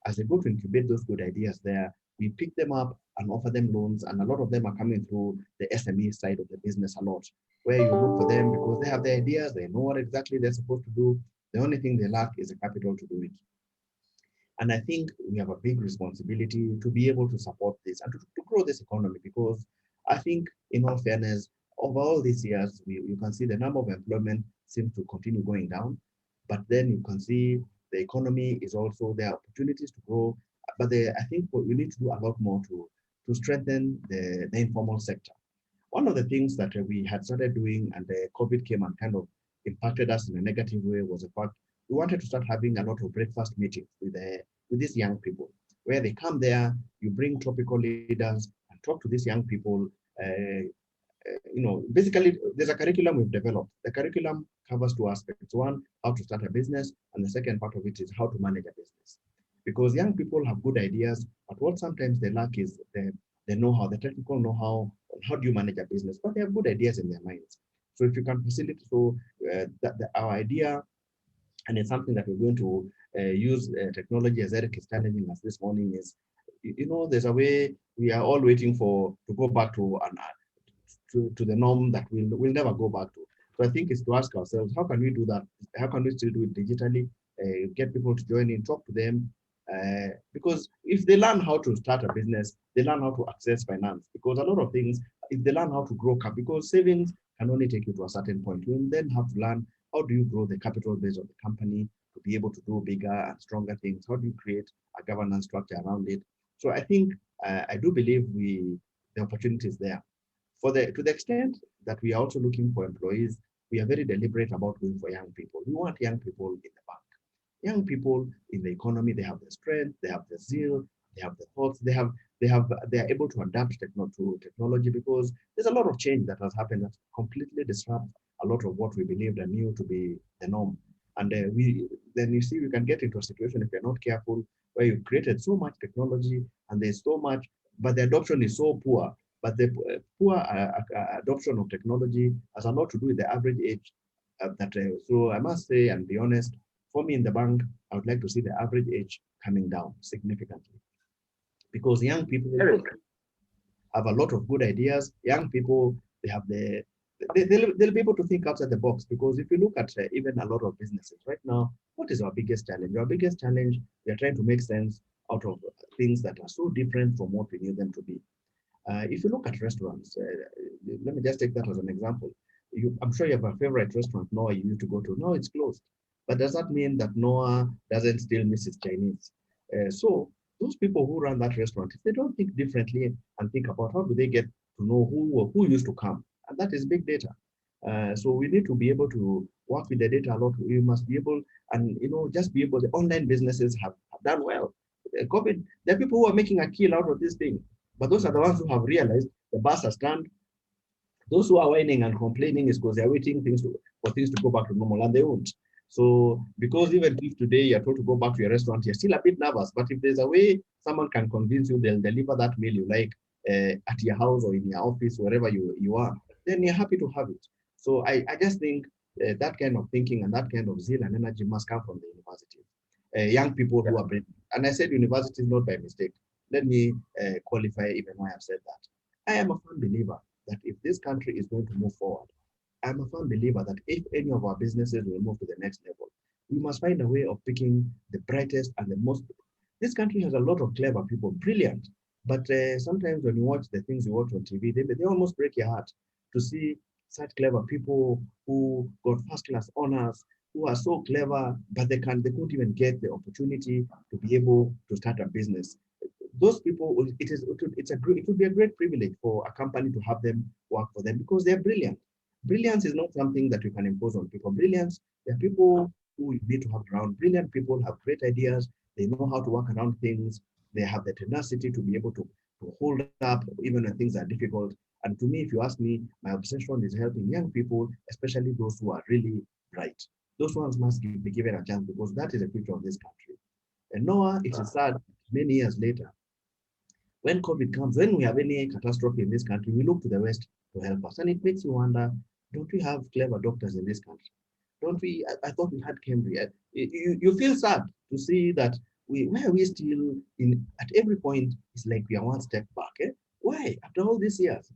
E: as they go to incubate those good ideas there, we pick them up and offer them loans. And a lot of them are coming through the SME side of the business a lot, where you look for them because they have the ideas, they know what exactly they're supposed to do. The only thing they lack is the capital to do it. And I think we have a big responsibility to be able to support this and to grow this economy, because I think, in all fairness, over all these years, you can see the number of employment seems to continue going down, but then you can see the economy is also, there are opportunities to grow, but I think we need to do a lot more to strengthen the informal sector. One of the things that we had started doing, and the COVID came and kind of impacted us in a negative way, was the fact we wanted to start having a lot of breakfast meetings with these young people, where they come there, you bring topical leaders and talk to these young people. Basically, there's a curriculum we've developed. The curriculum covers two aspects. One, how to start a business, and the second part of it is how to manage a business. Because young people have good ideas, but what sometimes they lack is the know-how, the technical know-how on how do you manage a business, but they have good ideas in their minds. So if you can facilitate, our idea, and it's something that we're going to use technology, as Eric is telling us this morning, is, there's a way we are all waiting to go back to the norm that we'll never go back to. So I think it's to ask ourselves, how can we do that? How can we still do it digitally? Get people to join in, talk to them, because if they learn how to start a business, they learn how to access finance. Because a lot of things, if they learn how to grow capital, because savings can only take you to a certain point. You then have to learn, how do you grow the capital base of the company to be able to do bigger and stronger things? How do you create a governance structure around it? So I think, I do believe the opportunity is there. To the extent that we are also looking for employees, we are very deliberate about going for young people. We want young people in the bank. Young people in the economy, they have the strength, they have the zeal, they have the thoughts, they are able to adapt to technology, because there's a lot of change that has happened that completely disrupts a lot of what we believed and knew to be the norm. And then you see, we can get into a situation, if you're not careful, where you've created so much technology and there's so much, but the adoption is so poor. But the poor adoption of technology has a lot to do with the average age. So I must say and be honest, for me in the bank, I would like to see the average age coming down significantly, because young people have a lot of good ideas. Young people, they'll be able to think outside the box, because if you look at even a lot of businesses right now, what is our biggest challenge? Our biggest challenge, we are trying to make sense out of things that are so different from what we knew them to be. If you look at restaurants, let me just take that as an example. I'm sure you have a favorite restaurant, Noah, you need to go to. No, it's closed. But does that mean that Noah doesn't still miss his Chinese? So those people who run that restaurant, if they don't think differently and think about how do they get to know who used to come, and that is big data. So we need to be able to work with the data a lot. We must be able, and just be able, the online businesses have done well. COVID, there are people who are making a kill out of this thing, but those are the ones who have realized the bus has turned. Those who are whining and complaining is because they're waiting for things to go back to normal, and they won't. So, because even if today you're told to go back to your restaurant, you're still a bit nervous, but if there's a way someone can convince you they'll deliver that meal you like at your house or in your office, wherever you are, then you're happy to have it. So I just think that kind of thinking and that kind of zeal and energy must come from the university. Young people who are brilliant. And I said universities not by mistake. Let me qualify even why I've said that. I am a firm believer that if this country is going to move forward, I'm a firm believer that if any of our businesses will move to the next level, we must find a way of picking the brightest and the most. This country has a lot of clever people, brilliant. But sometimes when you watch the things you watch on TV, they almost break your heart to see such clever people who got first-class honors, who are so clever, but they couldn't even get the opportunity to be able to start a business. Those people, it would be a great privilege for a company to have them work for them because they're brilliant. Brilliance is not something that you can impose on people. Brilliance, they're people who you need to have around. Brilliant people have great ideas. They know how to work around things. They have the tenacity to be able to hold up even when things are difficult. And to me, if you ask me, my obsession is helping young people, especially those who are really bright. Those ones must be given a chance because that is the future of this country. And Noah, it is sad, many years later, when COVID comes, when we have any catastrophe in this country, we look to the West to help us. And it makes you wonder, don't we have clever doctors in this country? Don't we? I thought we had Cambridge. You feel sad to see that why are we still in, at every point, it's like we are one step back. Eh? Why? After all these years,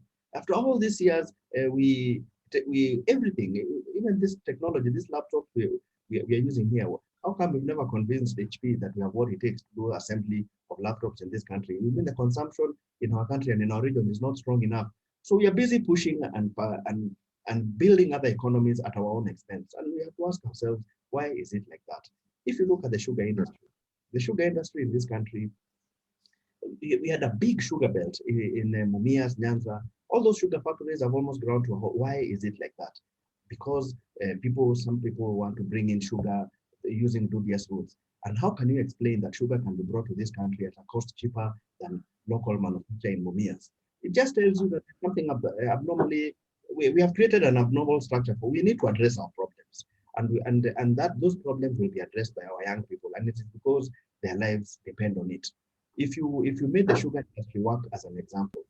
E: everything, even this technology, this laptop we are using here, how come we've never convinced HP that we have what it takes to do assembly of laptops in this country? Even the consumption in our country and in our region is not strong enough. So we are busy pushing and building other economies at our own expense. And we have to ask ourselves, why is it like that? If you look at the sugar industry in this country, we had a big sugar belt in Mumias, Nyanza. All those sugar factories have almost ground to a halt. Why is it like that? Because some people want to bring in sugar using dubious routes. And how can you explain that sugar can be brought to this country at a cost cheaper than local manufacture in Mumias? It just tells you that something abnormally, we have created an abnormal structure. We need to address our problems. And that those problems will be addressed by our young people. And it is because their lives depend on it. If you made the sugar industry work as an example,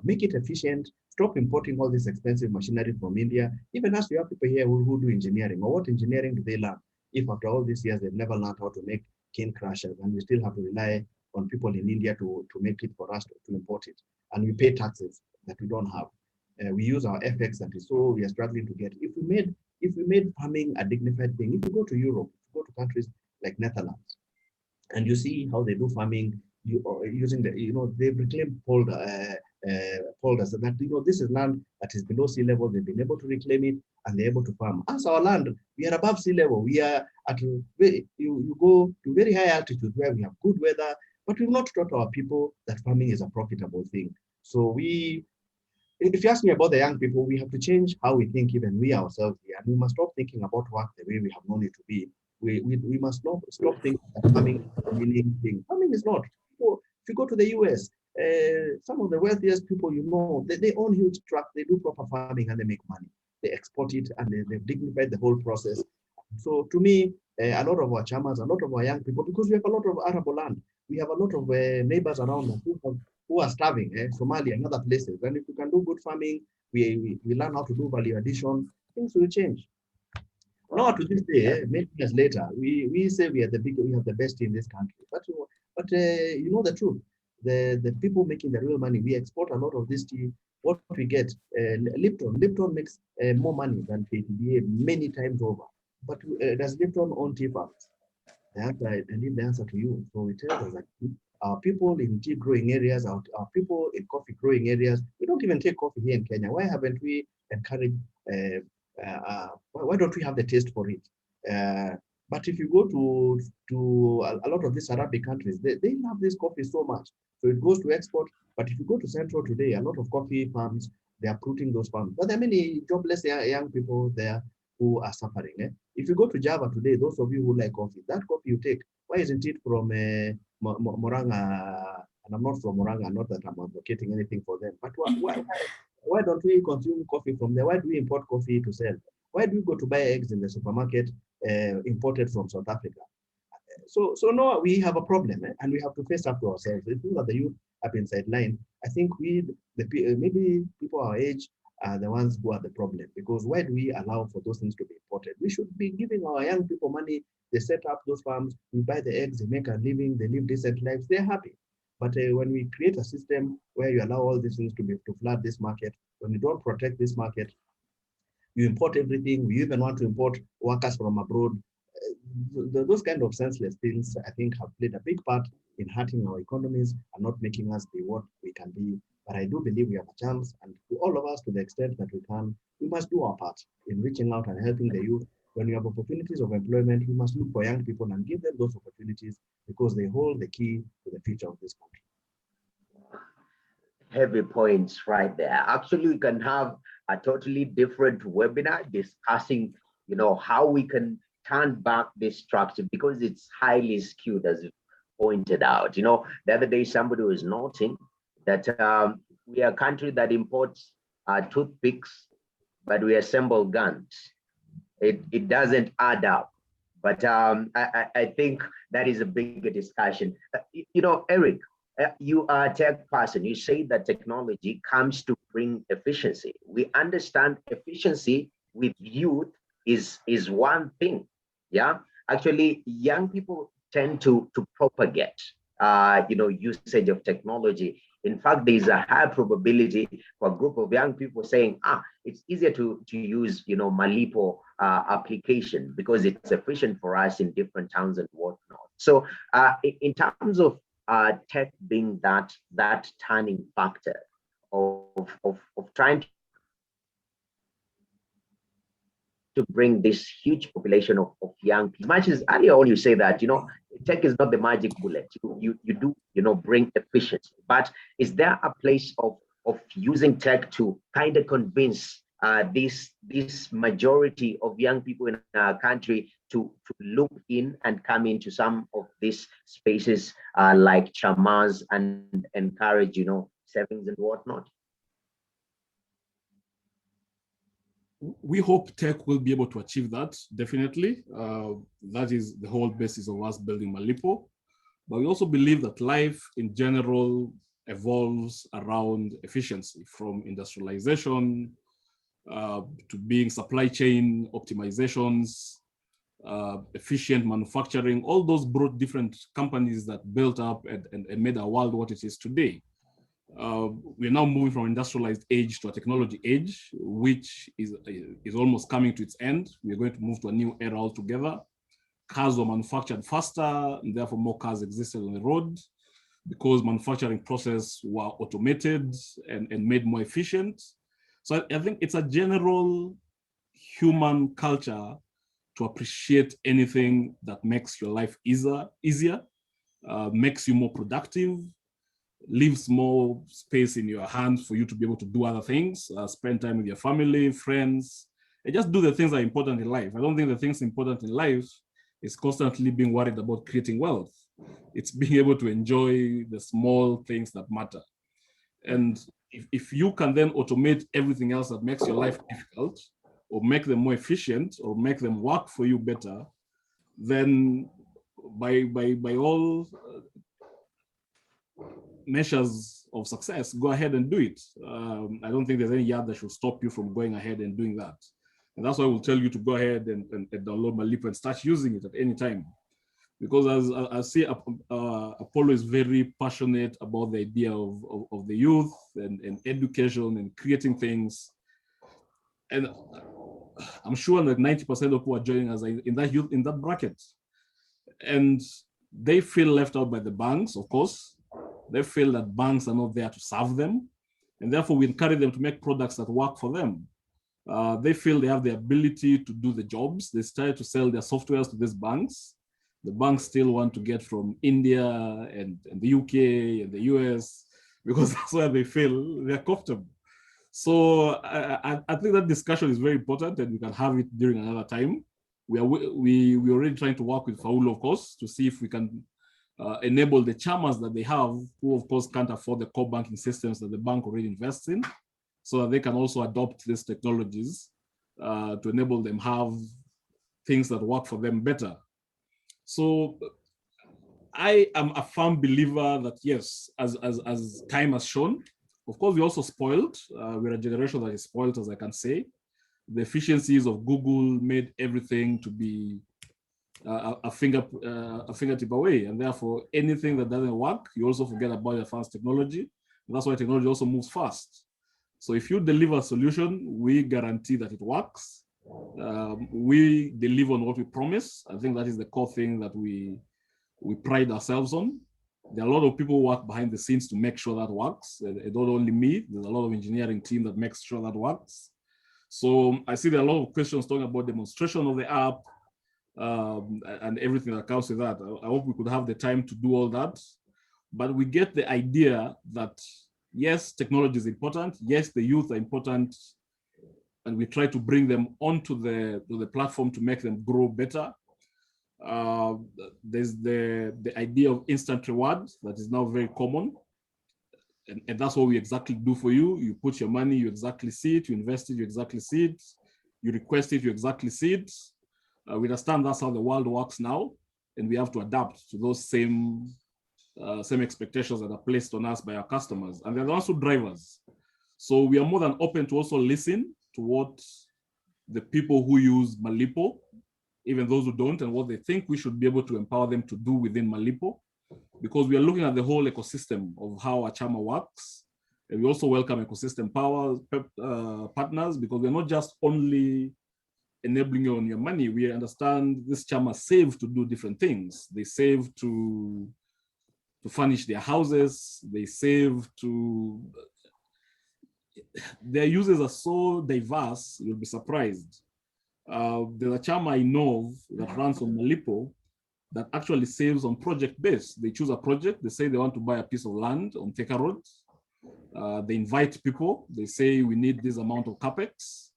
E: make it efficient, stop importing all this expensive machinery from India. Even as you have people here who do engineering, or what engineering do they learn? If after all these years they've never learned how to make cane crushers, and we still have to rely on people in India to make it for us to import it, and we pay taxes that we don't have. We use our FX that is so we are struggling to get. If we made farming a dignified thing, if you go to Europe, if you go to countries like Netherlands, and you see how they do farming, using they've reclaimed polders that this is land that is below sea level. They've been able to reclaim it and they're able to farm. As our land, we are above sea level. We are at you go to very high altitude where we have good weather, but we've not taught our people that farming is a profitable thing. So if you ask me about the young people, we have to change how we think, even we ourselves here, and we must stop thinking about work the way we have known it to be. We must stop thinking that farming is a winning thing. Farming is not. If you go to the US, some of the wealthiest people they own huge trucks, they do proper farming and they make money. They export it and they've dignified the whole process. So to me, a lot of our CHAMAS, a lot of our young people, because we have a lot of arable land, we have a lot of neighbors around us who are starving, Somalia and other places. And if we can do good farming, we learn how to do value addition, things will change. Now to this day, many years later, we say we have the best in this country. But you know the truth. The people making the real money, we export a lot of this tea. What we get, Lipton makes more money than KTDA many times over. But does Lipton own tea farms? I leave the answer to you. So it tells us that our people in tea growing areas, our people in coffee growing areas, we don't even take coffee here in Kenya. Why haven't we encouraged, why don't we have the taste for it? But if you go to a lot of these Arabic countries, they love this coffee so much. So it goes to export. But if you go to Central today, a lot of coffee farms, they are uprooting those farms. But there are many jobless young people there who are suffering. If you go to Java today, those of you who like coffee, that coffee you take, why isn't it from Moranga? And I'm not from Moranga, not that I'm advocating anything for them. But why don't we consume coffee from there? Why do we import coffee to sell? Why do we go to buy eggs in the supermarket imported from South Africa? So no, we have a problem, and we have to face up to ourselves. It's not that the youth have been sidelined. I think maybe people our age are the ones who are the problem, because why do we allow for those things to be imported? We should be giving our young people money. They set up those farms, we buy the eggs, they make a living, they live decent lives, they're happy. But when we create a system where you allow all these things to flood this market, when you don't protect this market, you import everything. We even want to import workers from abroad. Those kind of senseless things, I think, have played a big part in hurting our economies and not making us be what we can be. But I do believe we have a chance, and to all of us, to the extent that we can, we must do our part in reaching out and helping the youth. When you have opportunities of employment, we must look for young people and give them those opportunities, because they hold the key to the future of this country.
C: Heavy points right there. Actually, we can have a totally different webinar discussing, how we can turn back this structure, because it's highly skewed, as you pointed out. The other day somebody was noting that we are a country that imports toothpicks, but we assemble guns. It doesn't add up. But I think that is a bigger discussion. Eric, you are a tech person. You say that technology comes to bring efficiency. We understand efficiency with youth is one thing. Yeah, actually, young people tend to propagate, usage of technology. In fact, there is a high probability for a group of young people saying, it's easier to use, Malipo application because it's efficient for us in different towns and whatnot. So in terms of tech being that turning factor of trying to bring this huge population of young people. As much as earlier on you say that, tech is not the magic bullet. You do, bring efficiency. But is there a place of using tech to kind of convince this majority of young people in our country to look in and come into some of these spaces like CHAMAS and encourage, savings and whatnot?
D: We hope tech will be able to achieve that, definitely. That is the whole basis of us building Malipo. But we also believe that life in general evolves around efficiency, from industrialization to being supply chain optimizations, efficient manufacturing. All those brought different companies that built up and made our world what it is today. We're now moving from industrialized age to a technology age, which is almost coming to its end. We're going to move to a new era altogether. Cars were manufactured faster, and therefore more cars existed on the road because manufacturing process were automated and made more efficient. So I think it's a general human culture to appreciate anything that makes your life easier, makes you more productive, leaves more space in your hands for you to be able to do other things, spend time with your family, friends, and just do the things that are important in life. I don't think the things important in life is constantly being worried about creating wealth. It's being able to enjoy the small things that matter. And if you can then automate everything else that makes your life difficult, or make them more efficient, or make them work for you better, then by all measures of success, go ahead and do it. I don't think there's any yard that should stop you from going ahead and doing that. And that's why we'll tell you to go ahead and download Malipo and start using it at any time. Because as I see, Apollo is very passionate about the idea of the youth and education and creating things. And I'm sure that 90% of who are joining us are in that bracket. And they feel left out by the banks, of course. They feel that banks are not there to serve them. And therefore, we encourage them to make products that work for them. They feel they have the ability to do the jobs. They start to sell their softwares to these banks. The banks still want to get from India and the UK and the US, because that's where they feel they're comfortable. So I think that discussion is very important, and we can have it during another time. We're already trying to work with Faulu, of course, to see if we can enable the CHAMAS that they have, who of course can't afford the core banking systems that the bank already invests in, so that they can also adopt these technologies to enable them have things that work for them better. So I am a firm believer that yes, as time has shown, of course, we're also spoiled. We're a generation that is spoiled, as I can say. The efficiencies of Google made everything to be a fingertip away, and therefore anything that doesn't work, you also forget about advanced technology. And that's why technology also moves fast. So if you deliver a solution, we guarantee that it works. We deliver on what we promise. I think that is the core thing that we pride ourselves on. There are a lot of people who work behind the scenes to make sure that works. And not only me, there's a lot of engineering team that makes sure that works. So I see there are a lot of questions talking about demonstration of the app and everything that comes with that. I hope we could have the time to do all that. But we get the idea that, yes, technology is important. Yes, the youth are important. And we try to bring them onto the platform to make them grow better. There's the idea of instant reward that is now very common. And that's what we exactly do for you. You put your money, you exactly see it. You invest it, you exactly see it. You request it, you exactly see it. We understand that's how the world works now. And we have to adapt to those same expectations that are placed on us by our customers. And they're also drivers. So we are more than open to also listen to what the people who use Malipo, even those who don't, and what they think we should be able to empower them to do within Malipo, because we are looking at the whole ecosystem of how a CHAMA works. And we also welcome ecosystem partners, because we're not just only enabling you on your money. We understand this CHAMA save to do different things. They save to furnish their houses. They save to, their users are so diverse, you'll be surprised. There's a CHAMA I know that runs on Malipo that actually saves on project base. They choose a project, they say they want to buy a piece of land on Thika Road. They invite people, they say we need this amount of capex.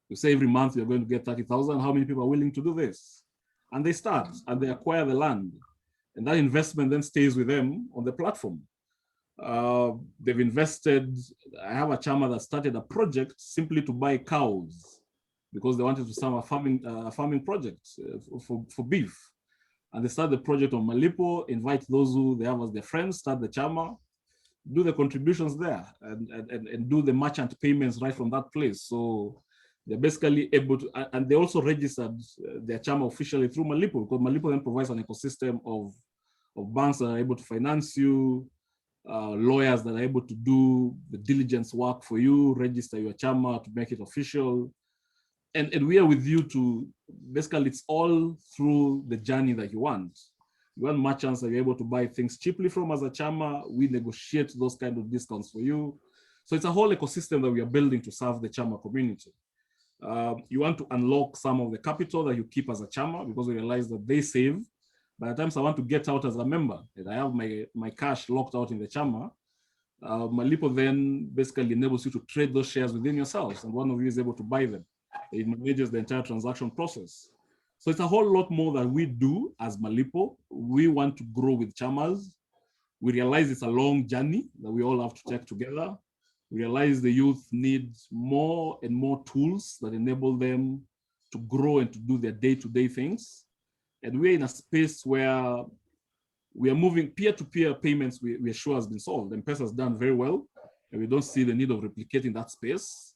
D: You say every month you're going to get 30,000, how many people are willing to do this? And they start and they acquire the land. And that investment then stays with them on the platform. They've invested, I have a CHAMA that started a project simply to buy cows because they wanted to start a farming project for beef. And they start the project on Malipo, invite those who they have as their friends, start the CHAMA, do the contributions there, and do the merchant payments right from that place. So they're basically able to, and they also registered their CHAMA officially through Malipo, because Malipo then provides an ecosystem of banks that are able to finance you, lawyers that are able to do the diligence work for you, register your CHAMA to make it official. And we are with you to, basically it's all through the journey that you want. You want merchants that you're able to buy things cheaply from as a CHAMA, we negotiate those kind of discounts for you. So it's a whole ecosystem that we are building to serve the CHAMA community. You want to unlock some of the capital that you keep as a CHAMA, because we realize that they save. By the times I want to get out as a member, and I have my cash locked out in the CHAMA, Malipo then basically enables you to trade those shares within yourselves, and one of you is able to buy them. It manages the entire transaction process. So it's a whole lot more that we do as Malipo. We want to grow with CHAMAS. We realize it's a long journey that we all have to take together. We realize the youth need more and more tools that enable them to grow and to do their day-to-day things. And we're in a space where we are moving peer-to-peer payments, we are sure has been solved. M-Pesa has done very well, and we don't see the need of replicating that space.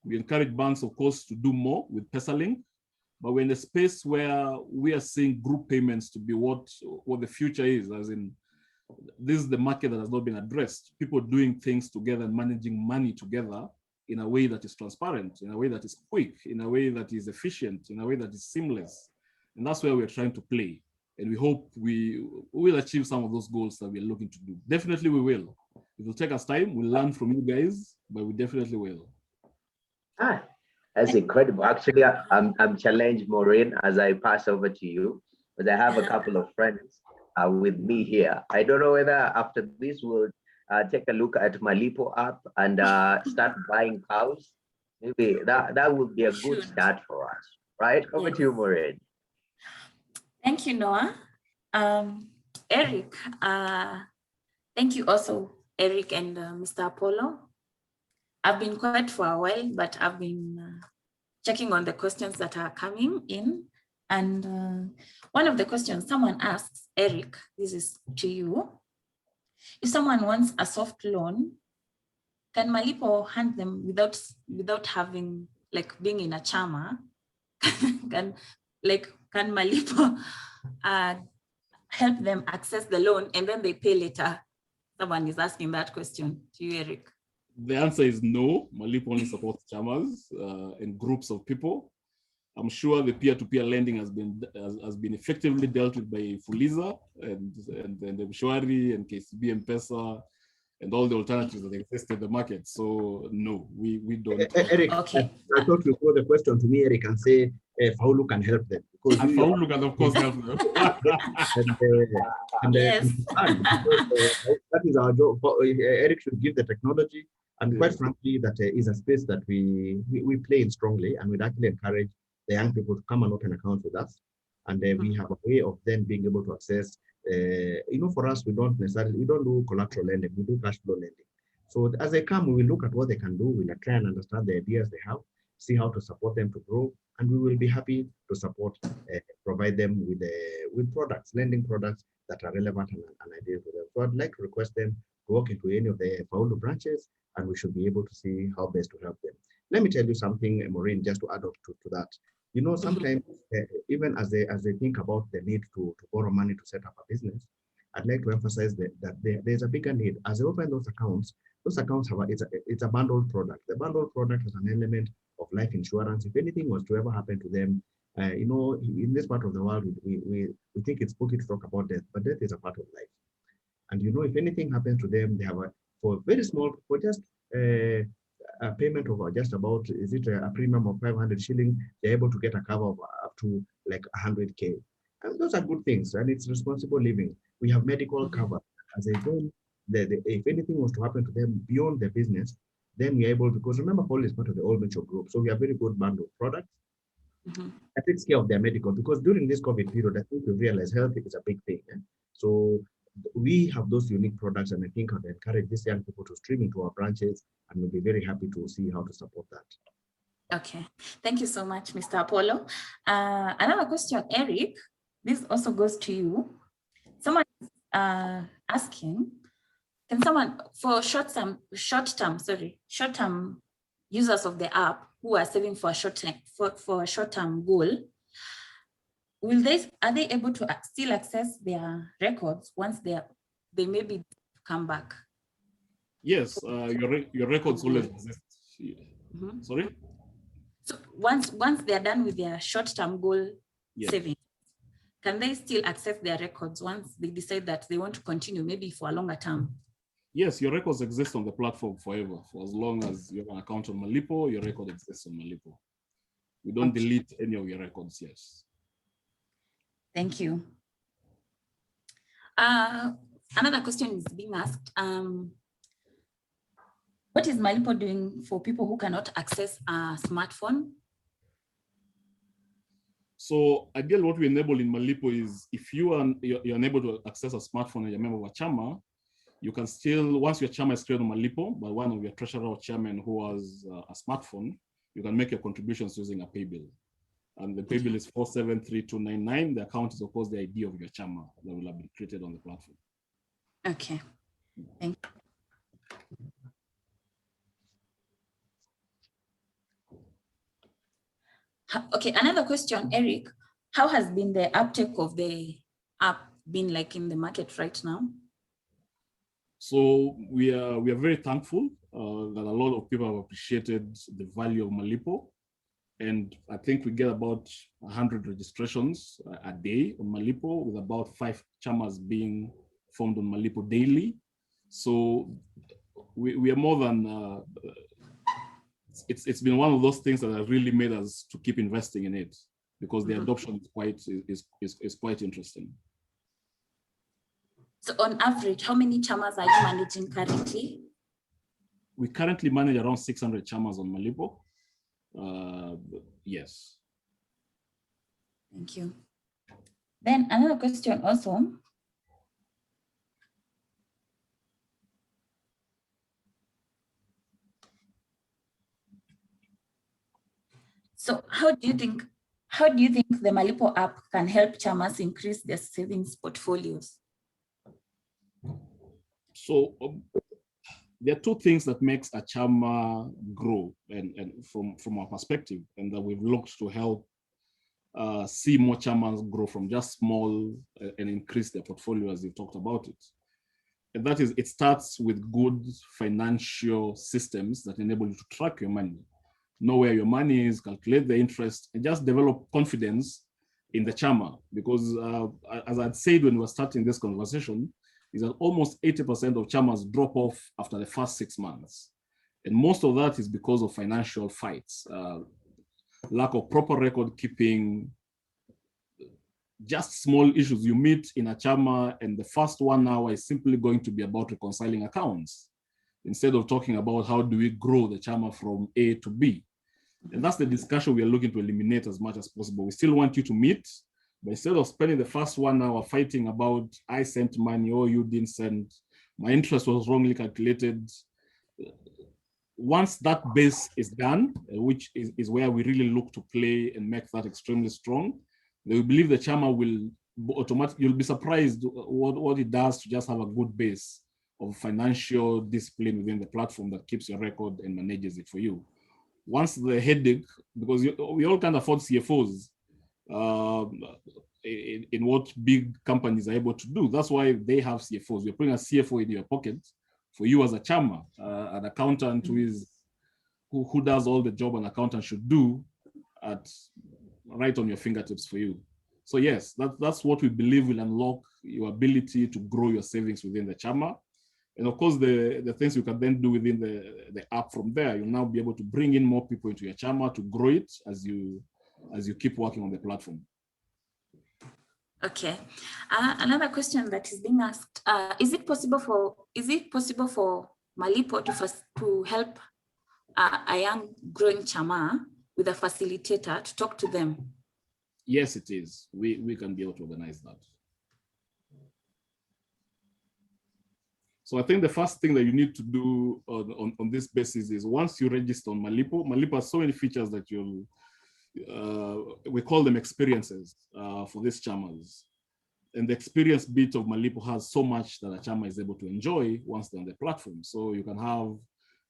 D: We encourage banks, of course, to do more with PesaLink, but we're in a space where we are seeing group payments to be what the future is, as in, this is the market that has not been addressed. People doing things together and managing money together in a way that is transparent, in a way that is quick, in a way that is efficient, in a way that is seamless. And that's where we're trying to play. And we hope we will achieve some of those goals that we're looking to do. Definitely we will. It will take us time. We'll learn from you guys, but we definitely will.
C: That's incredible. Actually, I'm challenged, Maureen, as I pass over to you, because I have a couple of friends with me here. I don't know whether after this we'll take a look at Malipo app and start buying cows. Maybe that would be a good start for us, right? Over to you, Maureen.
A: Thank you, Noah. Eric, thank you also, Eric and Mr. Apollo. I've been quiet for a while, but I've been checking on the questions that are coming in. And one of the questions someone asks, Eric, this is to you. If someone wants a soft loan, can Malipo hand them without having, like, being in a CHAMA? Can Malipo help them access the loan and then they pay later? Someone is asking that question to you, Eric.
D: The answer is no. Malipo only supports CHAMAS and groups of people. I'm sure the peer-to-peer lending has been effectively dealt with by Fuliza and Mshwari and KCB M-Pesa and all the alternatives that exist in the market. So no, we don't.
E: Eric,
A: Okay.
E: I thought you throw the question to me, Eric, and say Faulu can help them. Because
D: Faulu can of course help them.
A: Yes.
E: That is our job. Eric should give the technology, and quite frankly, that is a space that we play in strongly, and we'd actually encourage the young people to come and open accounts with us. And we have a way of then being able to access, for us, we don't do collateral lending, we do cash flow lending. So as they come, we will look at what they can do, we'll try and understand the ideas they have, see how to support them to grow, and we will be happy to support, provide them with products, lending products that are relevant and ideal for them. So I'd like to request them to walk into any of the Faulu branches, and we should be able to see how best to help them. Let me tell you something, Maureen, just to add up to that. Sometimes even as they think about the need to borrow money to set up a business, I'd like to emphasize that there's a bigger need. As they open those accounts have it's a bundled product. The bundled product has an element of life insurance. If anything was to ever happen to them, in this part of the world, we think it's spooky to talk about death, but death is a part of life. And if anything happens to them, they have for just a payment of just about, is it a premium of 500 shillings, they're able to get a cover of up to like 100K. And those are good things, and it's responsible living. We have medical cover. As they go, if anything was to happen to them beyond their business, then we're able, because remember, Paul is part of the Old Mature Group, so we have very good bundle products that takes care of their medical, because during this COVID period, I think we realize health is a big thing. So we have those unique products, and I think I'd encourage these young people to stream into our branches, and we'll be very happy to see how to support that.
A: Okay, thank you so much, Mr. Apollo. Another question, Eric, this also goes to you. Someone asking, can someone, for short-term users of the app who are saving for a short-term goal, are they able to still access their records once they maybe come back?
D: Yes, your records always exist. Sorry?
A: So once they're done with their short-term goal saving, can they still access their records once they decide that they want to continue maybe for a longer term?
D: Yes, your records exist on the platform forever. For as long as you have an account on Malipo, your record exists on Malipo. We don't delete any of your records, yes.
A: Thank you. Another question is being asked. What is Malipo doing for people who cannot access a smartphone?
D: So ideally, what we enable in Malipo is if you're unable to access a smartphone and you're a member of a CHAMA, you can still, once your CHAMA is created on Malipo by one of your treasurer or chairman who has a smartphone, you can make your contributions using a pay bill. And the pay bill is 473299. The account is, of course, the ID of your CHAMA that will have been created on the platform.
A: Okay, thank you. Okay, another question, Eric. How has been the uptake of the app been like in the market right now?
D: So we are very thankful that a lot of people have appreciated the value of Malipo. And I think we get about 100 registrations a day on Malipo, with about 5 CHAMAs being formed on Malipo daily. So we are more than, it's been one of those things that have really made us to keep investing in it, because the adoption is quite interesting.
A: So on average, how many CHAMAs are you managing currently?
D: We currently manage around 600 CHAMAs on Malipo. Yes.
A: Thank you. Then another question also. So how do you think the Malipo app can help CHAMAs increase their savings portfolios?
D: So there are 2 things that makes a CHAMA grow, and from our perspective, and that we've looked to help see more CHAMAs grow from just small and increase their portfolio, as you talked about it. And that is, it starts with good financial systems that enable you to track your money, know where your money is, calculate the interest, and just develop confidence in the CHAMA. Because as I'd said when we were starting this conversation, is that almost 80% of CHAMAs drop off after the first 6 months. And most of that is because of financial fights, lack of proper record keeping, just small issues. You meet in a CHAMA and the first 1 hour is simply going to be about reconciling accounts instead of talking about how do we grow the CHAMA from A to B. And that's the discussion we are looking to eliminate as much as possible. We still want you to meet, but instead of spending the first 1 hour fighting about I sent money or you didn't send, my interest was wrongly calculated. Once that base is done, which is where we really look to play and make that extremely strong, we believe the CHAMA will automatically, you'll be surprised what it does to just have a good base of financial discipline within the platform that keeps your record and manages it for you. Once the headache, because we all can't afford CFOs in what big companies are able to do. That's why they have CFOs. We're putting a CFO in your pocket for you as a CHAMA, an accountant who does all the job an accountant should do right on your fingertips for you. So yes, that's what we believe will unlock your ability to grow your savings within the CHAMA. And of course, the things you can then do within the app from there, you'll now be able to bring in more people into your CHAMA to grow it as you keep working on the platform.
A: Okay. Another question that is being asked: is it possible for Malipo to help a young growing CHAMA with a facilitator to talk to them?
D: Yes, it is. We can be able to organize that. So I think the first thing that you need to do on this basis is once you register on Malipo has so many features that we call them experiences for these CHAMAs. And the experience bit of Malipo has so much that a CHAMA is able to enjoy once they're on the platform. So you can have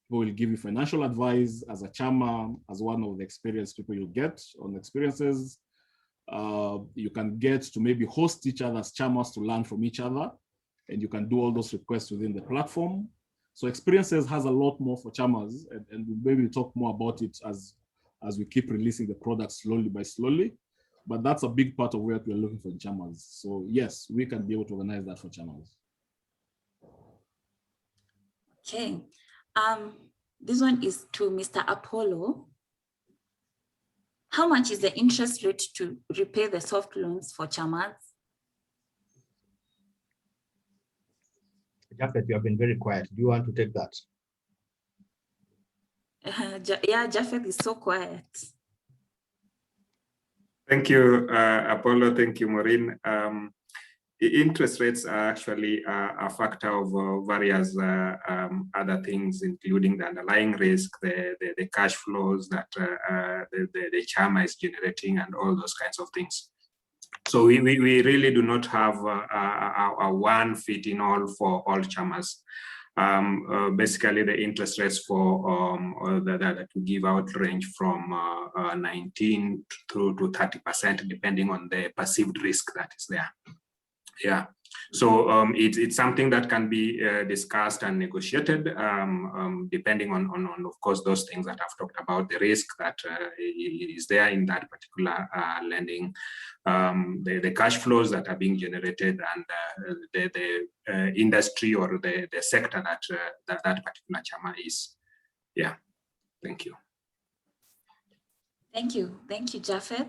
D: people will give you financial advice as a CHAMA, as one of the experienced people you'll get on experiences. You can get to maybe host each other's CHAMAs to learn from each other. And you can do all those requests within the platform. So experiences has a lot more for CHAMAs, and maybe we'll talk more about it as we keep releasing the product slowly by slowly. But that's a big part of what we're looking for in CHAMAs. So yes, we can be able to organize that for CHAMAs.
A: Okay. This one is to Mr. Apollo. How much is the interest rate to repay the soft loans for CHAMAs?
E: Japhet, you have been very quiet. Do you want to take that?
A: Yeah, Japhet is so quiet.
B: Thank you, Apollo. Thank you, Maureen. Interest rates are actually a factor of various other things, including the underlying risk, the cash flows that the CHAMA is generating, and all those kinds of things. So we really do not have a one fit in all for all CHAMAs. Basically, the interest rates for that we give out range from 19 to 30%, depending on the perceived risk that is there. Yeah. So it's something that can be discussed and negotiated, depending on, of course, those things that I've talked about, the risk that is there in that particular lending, the cash flows that are being generated, and the industry or the sector that particular CHAMA is. Yeah, thank you.
A: Thank you, Japhet.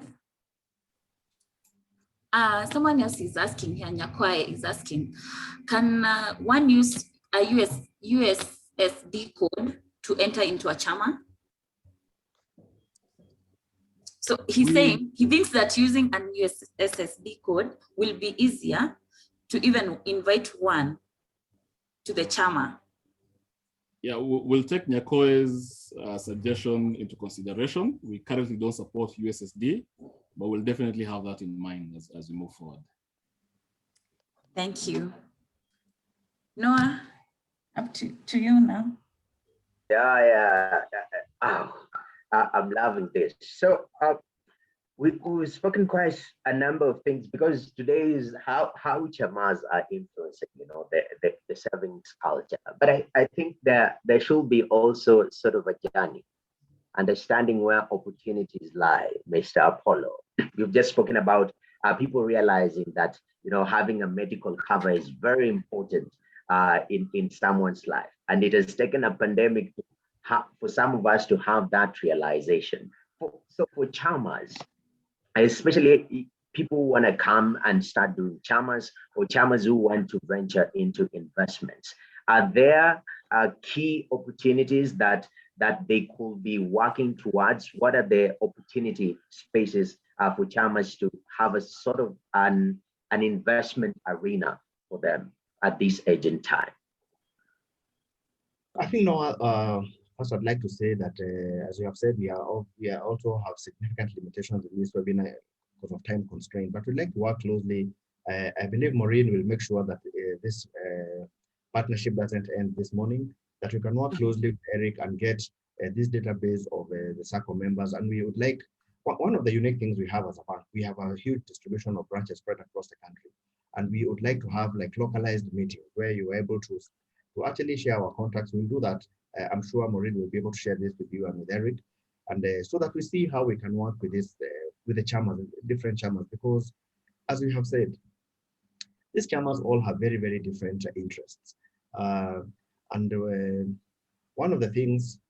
A: Someone else is asking here, Nyakwai is asking, can one use a USSD code to enter into a CHAMA? So he's saying he thinks that using an USSD code will be easier to even invite one to the CHAMA.
D: Yeah, we'll take Nyakoe's suggestion into consideration. We currently don't support USSD, but we'll definitely have that in mind as we move forward.
A: Thank you. Noah, up to you now.
C: Yeah. Oh, I'm loving this. So we've spoken quite a number of things, because today is how CHAMAS are influencing, the savings culture. But I think that there should be also sort of a journey, understanding where opportunities lie, Mr. Apollo. You've just spoken about people realizing that, having a medical cover is very important in someone's life. And it has taken a pandemic for some of us to have that realization. So for CHAMAS, especially people who want to come and start doing CHAMAS, or CHAMAS who want to venture into investments, are there key opportunities that they could be working towards? What are the opportunity spaces for CHAMAS to have a sort of an investment arena for them at this age and time?
E: I think first I'd like to say that, as you have said, we also have significant limitations in this webinar because of time constraint, but we'd like to work closely. I believe Maureen will make sure that this partnership doesn't end this morning, that we can work closely with Eric and get this database of the SACCO members. And we would like, one of the unique things we have as a bank, we have a huge distribution of branches spread across the country. And we would like to have like localized meetings where you're able to actually share our contacts. We'll do that. I'm sure Maureen will be able to share this with you and with Eric, and so that we see how we can work with this, with the CHAMAS, different CHAMAS, because as we have said, these CHAMAS all have very, very different interests. And one of the things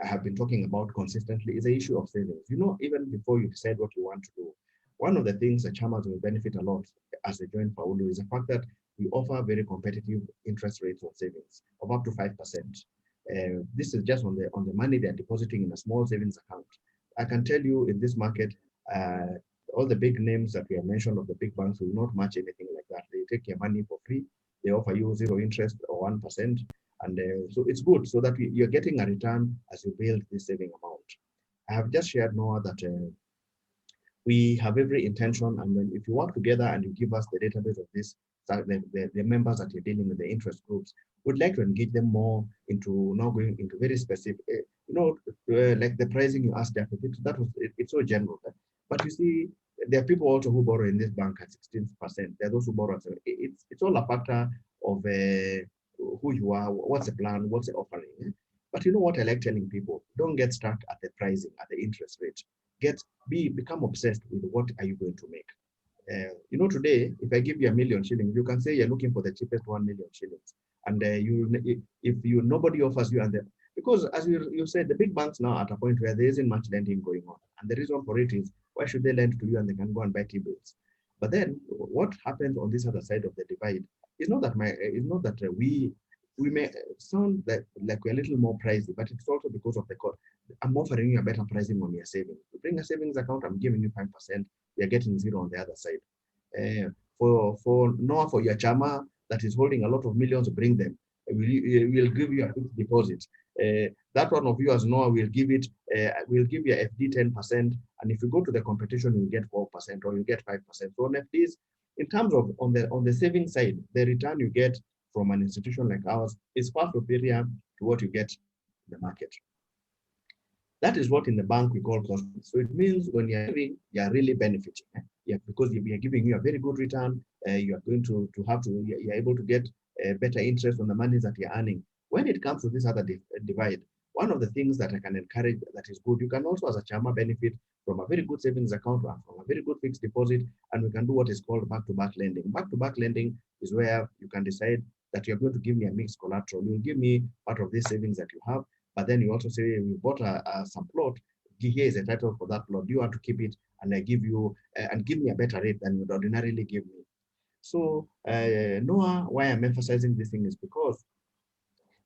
E: I have been talking about consistently is the issue of savings. Even before you decide what you want to do, one of the things that CHAMAS will benefit a lot as a joint Faulu is the fact that we offer very competitive interest rates on savings of up to 5%. This is just on the money they're depositing in a small savings account. I can tell you in this market, all the big names that we have mentioned of the big banks will not match anything like that. They take your money for free. They offer you 0 interest or 1%. And so it's good so that you're getting a return as you build this saving amount. I have just shared, Noah, that we have every intention, and then if you work together and you give us the database of this, the members that you're dealing with, the interest groups, would like to engage them more into now going into very specific, like the pricing you asked, it's so general. But you see, there are people also who borrow in this bank at 16%. There are those who borrow at 7%. It's all a factor of who you are, what's the plan, what's the offering. But you know what I like telling people? Don't get stuck at the pricing, at the interest rate. Become obsessed with what are you going to make. Today, if I give you 1 million shillings, you can say you're looking for the cheapest 1 million shillings. And nobody offers you, because as you said, the big banks now are at a point where there isn't much lending going on. And the reason for it is, why should they lend to you and they can go and buy T-bills? But then what happens on this other side of the divide is not that we may sound like we're a little more pricey, but it's also because of the cost. I'm offering you a better pricing on your savings. You bring a savings account, I'm giving you 5%, you're getting 0 on the other side. For your CHAMA that is holding a lot of millions, bring them. We'll give you a fixed deposit. That one of you as Noah will give you a FD 10%, and if you go to the competition, you'll get 4% or you get 5%. So on FDs, in terms of on the saving side, the return you get from an institution like ours is far superior to what you get in the market. That is what in the bank we call cost. So it means when you're giving, you're really benefiting. Because we are giving you a very good return, you are going to you're able to get better interest on the money that you're earning. When it comes to this other divide, one of the things that I can encourage that is good, you can also as a CHAMA benefit from a very good savings account or from a very good fixed deposit, and we can do what is called back-to-back lending. Back-to-back lending is where you can decide that you're going to give me a mixed collateral. You'll give me part of this savings that you have, but then you also say, we bought some plot, here is a title for that plot. Do you want to keep it? And I give you, and give me a better rate than you would ordinarily give me. So Noah, why I'm emphasizing this thing is because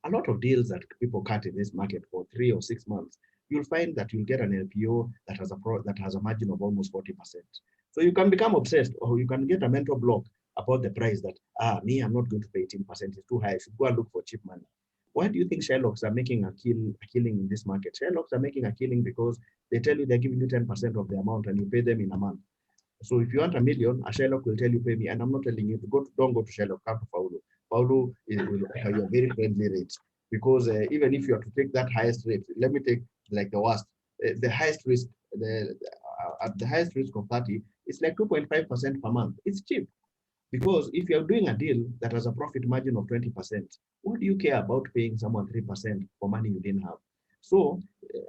E: a lot of deals that people cut in this market for 3 or 6 months, you'll find that you'll get an LPO that has a margin of almost 40%. So you can become obsessed, or you can get a mental block about the price that, I'm not going to pay 18%, it's too high, I should go and look for cheap money. Why do you think Sherlocks are making a killing in this market? Sherlocks are making a killing because they tell you they're giving you 10% of the amount and you pay them in a month. So if you want $1 million, a Sherlock will tell you pay me, and I'm not telling you to don't go to Sherlock, come to Faulu. Faulu will offer you a very friendly rate, because even if you have to take that highest rate, let me take like the worst, the highest risk, at the highest risk of 30, it's like 2.5% per month. It's cheap. Because if you're doing a deal that has a profit margin of 20%, what do you care about paying someone 3% for money you didn't have? So,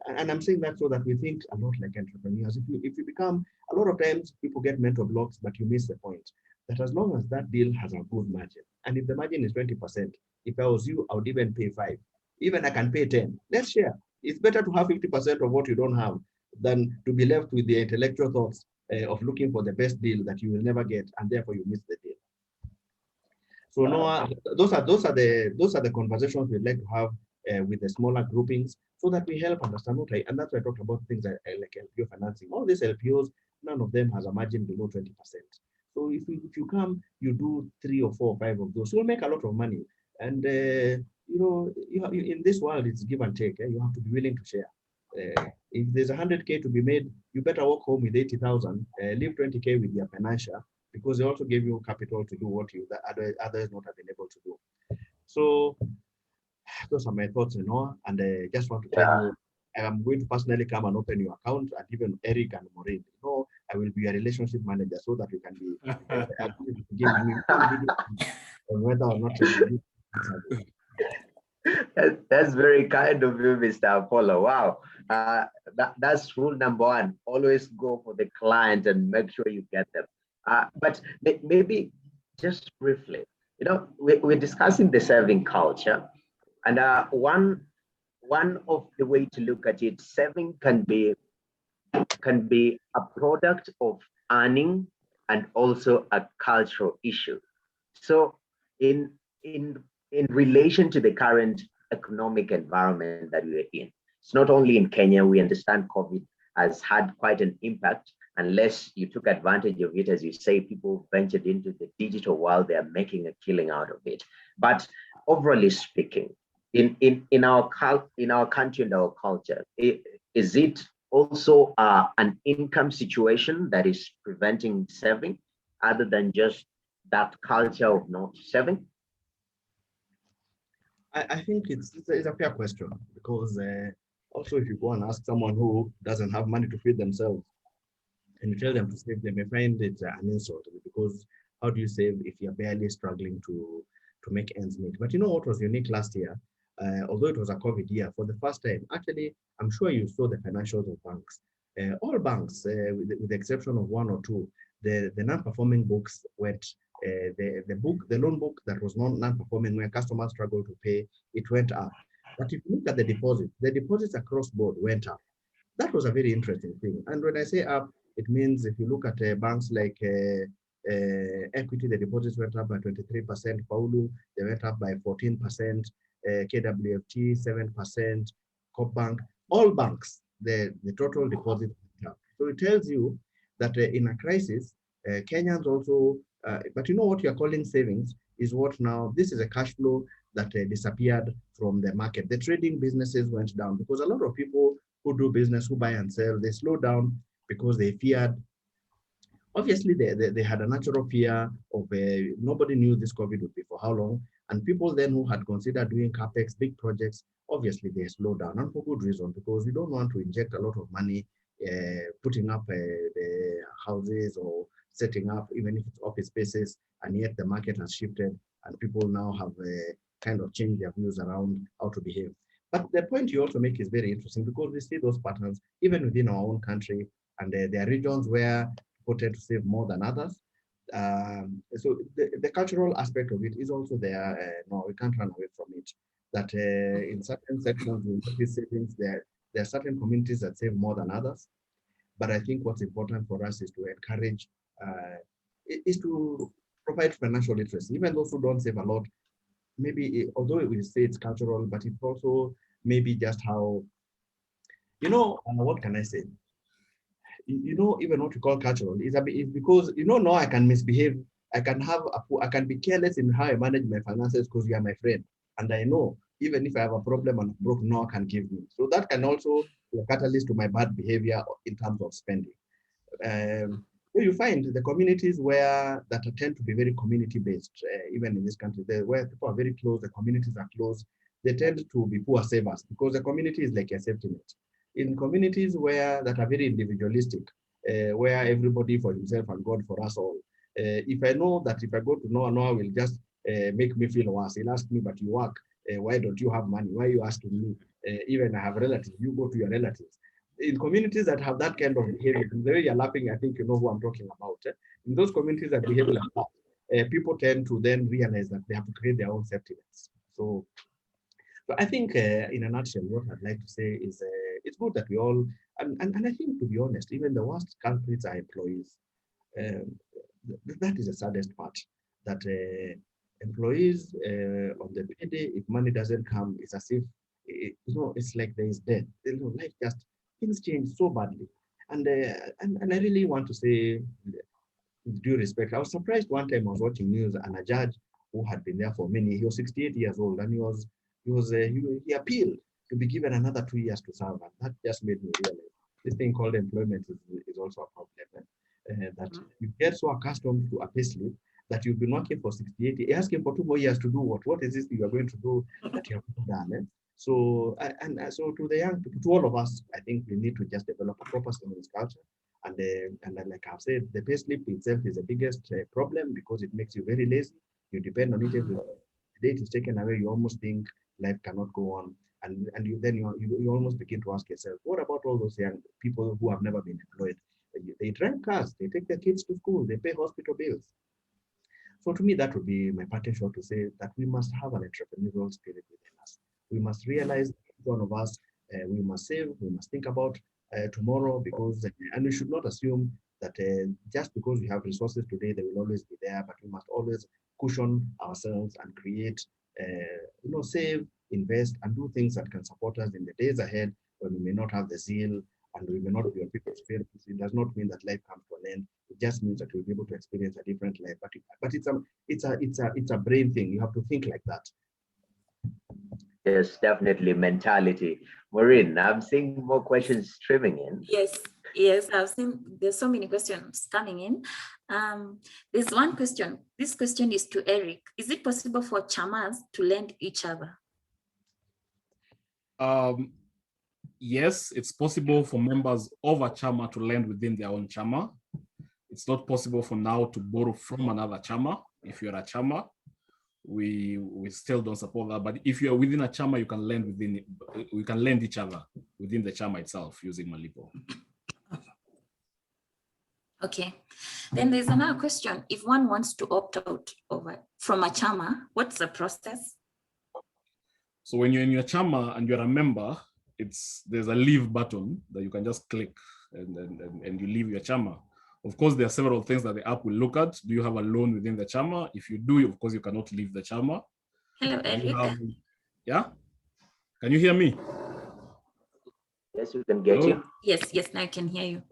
E: and I'm saying that so that we think a lot like entrepreneurs. If you become, a lot of times people get mental blocks, but you miss the point that as long as that deal has a good margin, and if the margin is 20%, if I was you, I would even pay 5. Even I can pay 10. Let's share. It's better to have 50% of what you don't have than to be left with the intellectual thoughts of looking for the best deal that you will never get, and therefore you miss the deal. So Noah, those are the conversations we'd like to have with the smaller groupings, so that we help understand. Okay, and that's why I talked about things like LPO financing. All these LPOs, none of them has a margin below 20%. So if you come, you do 3 or 4 or 5 of those, you'll make a lot of money. And you know, in this world, it's give and take. You have to be willing to share. If there's 100K to be made, you better walk home with 80,000. Leave 20K with your financial, because they also give you capital to do what that others not have been able to do. So those are my thoughts, you know, and I just want to tell you, I'm going to personally come and open your account, and even Eric and Maureen, you know, I will be a relationship manager so that you can be give me on whether or not you
C: That's very kind of you, Mr. Apollo. Wow. That's rule number 1. Always go for the client and make sure you get them. But maybe just briefly, you know, we're discussing the saving culture, and one of the way to look at it, saving can be a product of earning and also a cultural issue. So in relation to the current economic environment that we're in, it's not only in Kenya. We understand COVID has had quite an impact. Unless you took advantage of it, as you say, people ventured into the digital world, they are making a killing out of it. But overall speaking, in our country and our culture, is it also an income situation that is preventing saving, other than just that culture of not saving?
E: I think it's a fair question, because also if you go and ask someone who doesn't have money to feed themselves, and you tell them to save, they may find it an insult, because how do you save if you're barely struggling to make ends meet? But you know what was unique last year? Although it was a COVID year, for the first time, actually, I'm sure you saw the financials of banks. All banks, with the exception of 1 or 2, the non-performing books went. The loan book that was non-performing, where customers struggled to pay, it went up. But if you look at the deposits across board went up. That was a very interesting thing. And when I say up, it means if you look at banks like Equity, the deposits went up by 23%. Paulu, they went up by 14%. KWFT, 7%. Copbank, all banks, the total deposit went up. So it tells you that in a crisis, Kenyans also, but you know what you're calling savings is what now, this is a cash flow that disappeared from the market. The trading businesses went down because a lot of people who do business, who buy and sell, they slowed down because they feared. Obviously, they had a natural fear of nobody knew this COVID would be for how long. And people then who had considered doing CapEx, big projects, obviously they slowed down, and for good reason, because we don't want to inject a lot of money putting up the houses or setting up, even if it's office spaces, and yet the market has shifted and people now have kind of changed their views around how to behave. But the point you also make is very interesting, because we see those patterns even within our own country, and there are regions where people tend to save more than others. So the cultural aspect of it is also there. No, we can't run away from it. That in certain sections, in these savings, there are certain communities that save more than others. But I think what's important for us is to encourage, is to provide financial literacy. Even those who don't save a lot, maybe, although we say it's cultural, but it's also maybe just how, you know, what can I say? You know, even what we call cultural is because, you know, now I can misbehave. I can be careless in how I manage my finances because you are my friend. And I know, even if I have a problem and broke, no can give me. So that can also be a catalyst to my bad behavior in terms of spending. You find the communities that tend to be very community-based, even in this country, where people are very close, the communities are close, they tend to be poor savers because the community is like a safety net. In communities that are very individualistic, where everybody for himself and God for us all. If I know that if I go to Noah, Noah will just make me feel worse. He'll ask me, but you work, why don't you have money? Why are you asking me? Even I have relatives, you go to your relatives. In communities that have that kind of behavior, the way you're laughing, I think you know who I'm talking about. In those communities that behave like that, people tend to then realize that they have to create their own safety nets. So I think in a nutshell, what I'd like to say is it's good that we all, and I think to be honest, even the worst culprits are employees. That is the saddest part, that employees on the payday, if money doesn't come, it's as if, it's like there is death. Life just, things change so badly. And I really want to say, with due respect, I was surprised one time I was watching news and a judge who had been there for many, he was 68 years old, and he appealed to be given another 2 years to serve. And that just made me realize this thing called employment is also a problem. That you get so accustomed to a payslip that you've been working for 68, you ask him for 2 more years to do what? What is this you are going to do that you have not done? So, so to the young, to all of us, I think we need to just develop a proper service culture. And like I've said, the payslip itself is the biggest problem because it makes you very lazy. You depend on it every day. The day it is taken away, you almost think life cannot go on. And you almost begin to ask yourself, what about all those young people who have never been employed? They drive cars, they take their kids to school, they pay hospital bills. So to me, that would be my parting shot to say that we must have an entrepreneurial spirit within us. We must realize, each one of us, we must save, we must think about tomorrow, because, and we should not assume that just because we have resources today, they will always be there, but we must always cushion ourselves and create, save, invest, and do things that can support us in the days ahead when we may not have the zeal and we may not be on people's favorites. It does not mean that life comes to an end. It just means that we'll be able to experience a different life. But it's a brain thing. You have to think like that.
C: Yes, definitely mentality. Maureen, I'm seeing more questions streaming in.
A: Yes, I've seen there's so many questions coming in. There's one question. This question is to Eric. Is it possible for CHAMAS to lend each other?
D: Yes, it's possible for members of a CHAMA to lend within their own CHAMA. It's not possible for now to borrow from another CHAMA. If you're a CHAMA, we still don't support that. But if you're within a CHAMA, you can lend we can lend each other within the CHAMA itself using Malipo.
A: Okay. Then there's another question. If one wants to opt out from a CHAMA, what's the process?
D: So when you're in your CHAMA and you're a member, there's a leave button that you can just click and you leave your CHAMA. Of course, there are several things that the app will look at. Do you have a loan within the CHAMA? If you do, of course, you cannot leave the CHAMA.
A: Hello, Eric.
D: Yeah? Can you hear me?
C: Yes, we can get you.
A: Yes, now I can hear you.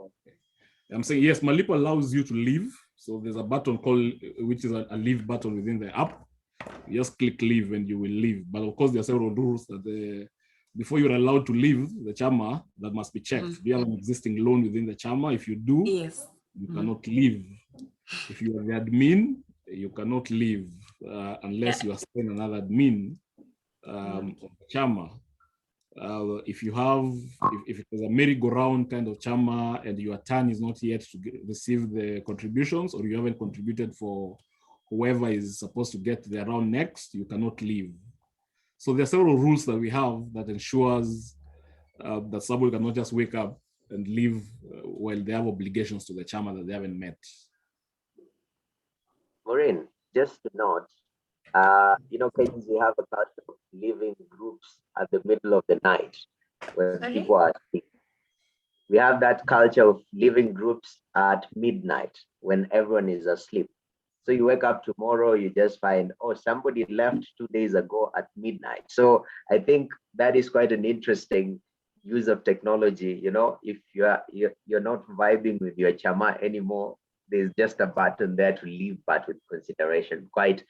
D: I'm saying, yes, Malipo allows you to leave. So there's a button which is a leave button within the app. You just click leave and you will leave. But of course, there are several rules that before you're allowed to leave the CHAMA, that must be checked. Do you have an existing loan within the CHAMA? If you do,
A: yes,
D: you cannot leave. If you are the admin, you cannot leave unless you assign another admin of the CHAMA. If you have, if it is a merry-go-round kind of CHAMA and your turn is not yet to receive the contributions, or you haven't contributed for whoever is supposed to get their round next, you cannot leave. So there are several rules that we have that ensures that somebody cannot just wake up and leave while they have obligations to the CHAMA that they haven't met.
C: Maureen, just to note, Kenyans, we have a culture of leaving groups at the middle of the night when people are asleep. We have that culture of leaving groups at midnight when everyone is asleep. So you wake up tomorrow, you just find, oh, somebody left 2 days ago at midnight. So I think that is quite an interesting use of technology. If you're not vibing with your CHAMA anymore, there's just a button there to leave, but with consideration. Quite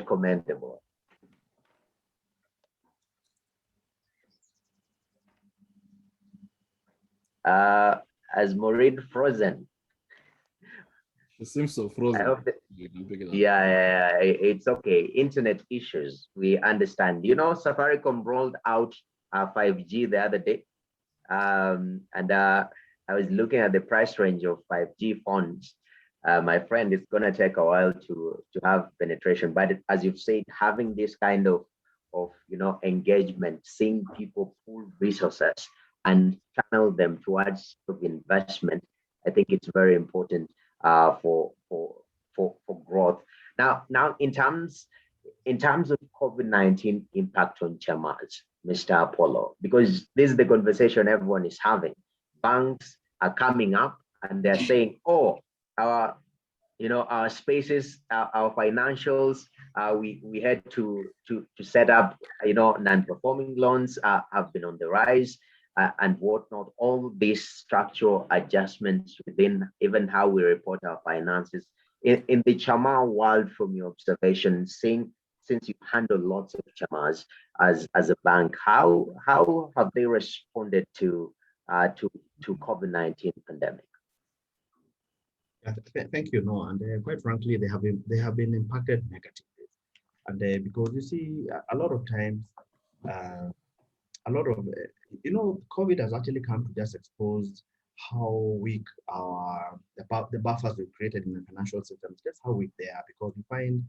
C: commendable. As Maureen frozen.
D: It seems so frozen.
C: I hope that, yeah, it's okay. Internet issues, we understand. Safaricom rolled out 5G the other day, and I was looking at the price range of 5G phones. My friend, it's gonna take a while to have penetration, but as you've said, having this kind of engagement, seeing people pool resources and channel them towards investment, I think it's very important for growth. Now in terms of COVID-19 impact on CHAMAS, Mr. Apollo, because this is the conversation everyone is having. Banks are coming up and they're saying, oh, our spaces, our financials, we had to set up, non-performing loans have been on the rise, and whatnot. All these structural adjustments within even how we report our finances. In the CHAMA world, from your observation, since you handle lots of CHAMAs as a bank, how have they responded to COVID-19 pandemic?
E: Thank you, Noah. And quite frankly, they have been impacted negatively. And because you see, a lot of times, COVID has actually come to just expose how weak the buffers we've created in the financial systems, just how weak they are. Because you find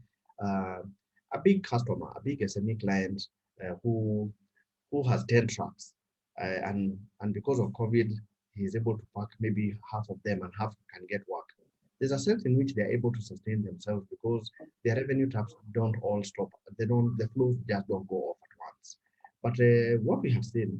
E: a big customer, a big SME client who has 10 trucks, and because of COVID, he's able to park maybe half of them and half can get work. There's a sense in which they're able to sustain themselves because their revenue taps don't all stop. The flows just don't go off at once. But what we have seen,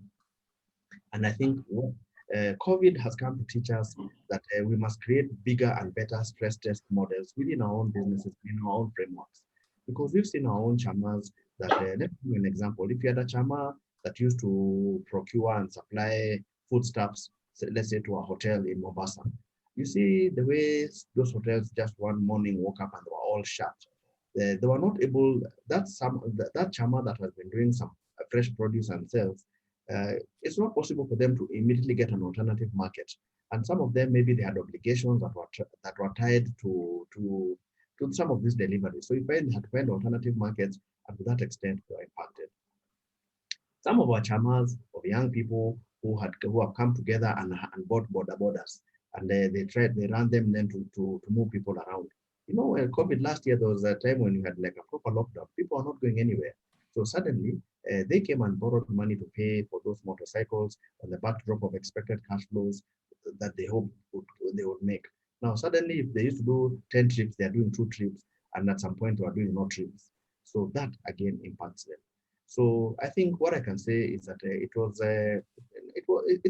E: and I think what COVID has come to teach us, that we must create bigger and better stress test models within our own businesses, in our own frameworks. Because we've seen our own CHAMAs that, let's give you an example. If you had a CHAMA that used to procure and supply foodstuffs, let's say to a hotel in Mombasa, you see the way those hotels just one morning woke up and they were all shut. They were not able, that CHAMA that has been doing some fresh produce and sales, it's not possible for them to immediately get an alternative market. And some of them, maybe they had obligations that were tied to some of these deliveries. So you find they had to find alternative markets, and to that extent, they were impacted. Some of our CHAMAs of young people who have come together and bought borders, and they ran them then to move people around. COVID last year, there was a time when you had like a proper lockdown. People are not going anywhere. So suddenly, they came and borrowed money to pay for those motorcycles on the backdrop of expected cash flows that they hoped they would make. Now, suddenly, if they used to do 10 trips, they're doing 2 trips, and at some point, they are doing no trips. So that, again, impacts them. So I think what I can say is that it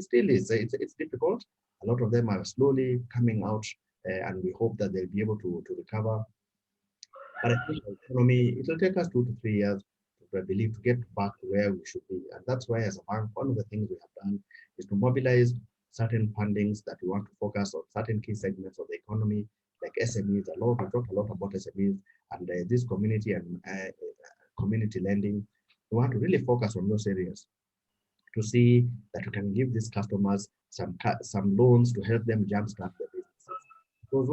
E: still is. It's difficult. A lot of them are slowly coming out, and we hope that they'll be able to recover. But I think the economy, it will take us 2 to 3 years, I believe, to get back to where we should be. And that's why, as a bank, one of the things we have done is to mobilize certain fundings that we want to focus on certain key segments of the economy, like SMEs. We talked a lot about SMEs and this community and community lending. We want to really focus on those areas to see that we can give these customers some loans to help them jumpstart their businesses. Because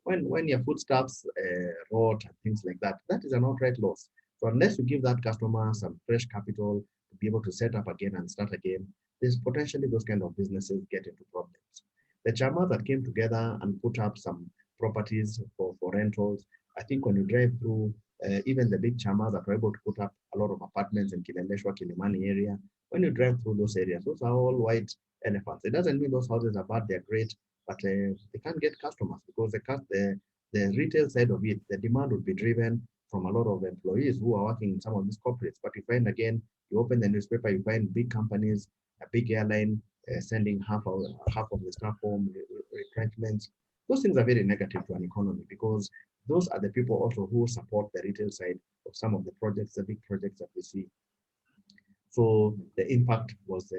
E: when your foodstuffs rot and things like that, that is an outright loss. So unless you give that customer some fresh capital to be able to set up again and start again, there's potentially those kind of businesses get into problems. The CHAMA that came together and put up some properties for rentals, I think when you drive through, even the big CHAMAs that were able to put up a lot of apartments in Kileleshwa, Kilimani area, when you drive through those areas, those are all white elephants. It doesn't mean those houses are bad, they're great, but they can't get customers because the retail side of it, the demand would be driven from a lot of employees who are working in some of these corporates. But you find, again, you open the newspaper, you find big companies, a big airline sending half of the staff home, retrenchments. Those things are very negative to an economy because those are the people also who support the retail side of some of the projects, the big projects that we see. So the impact was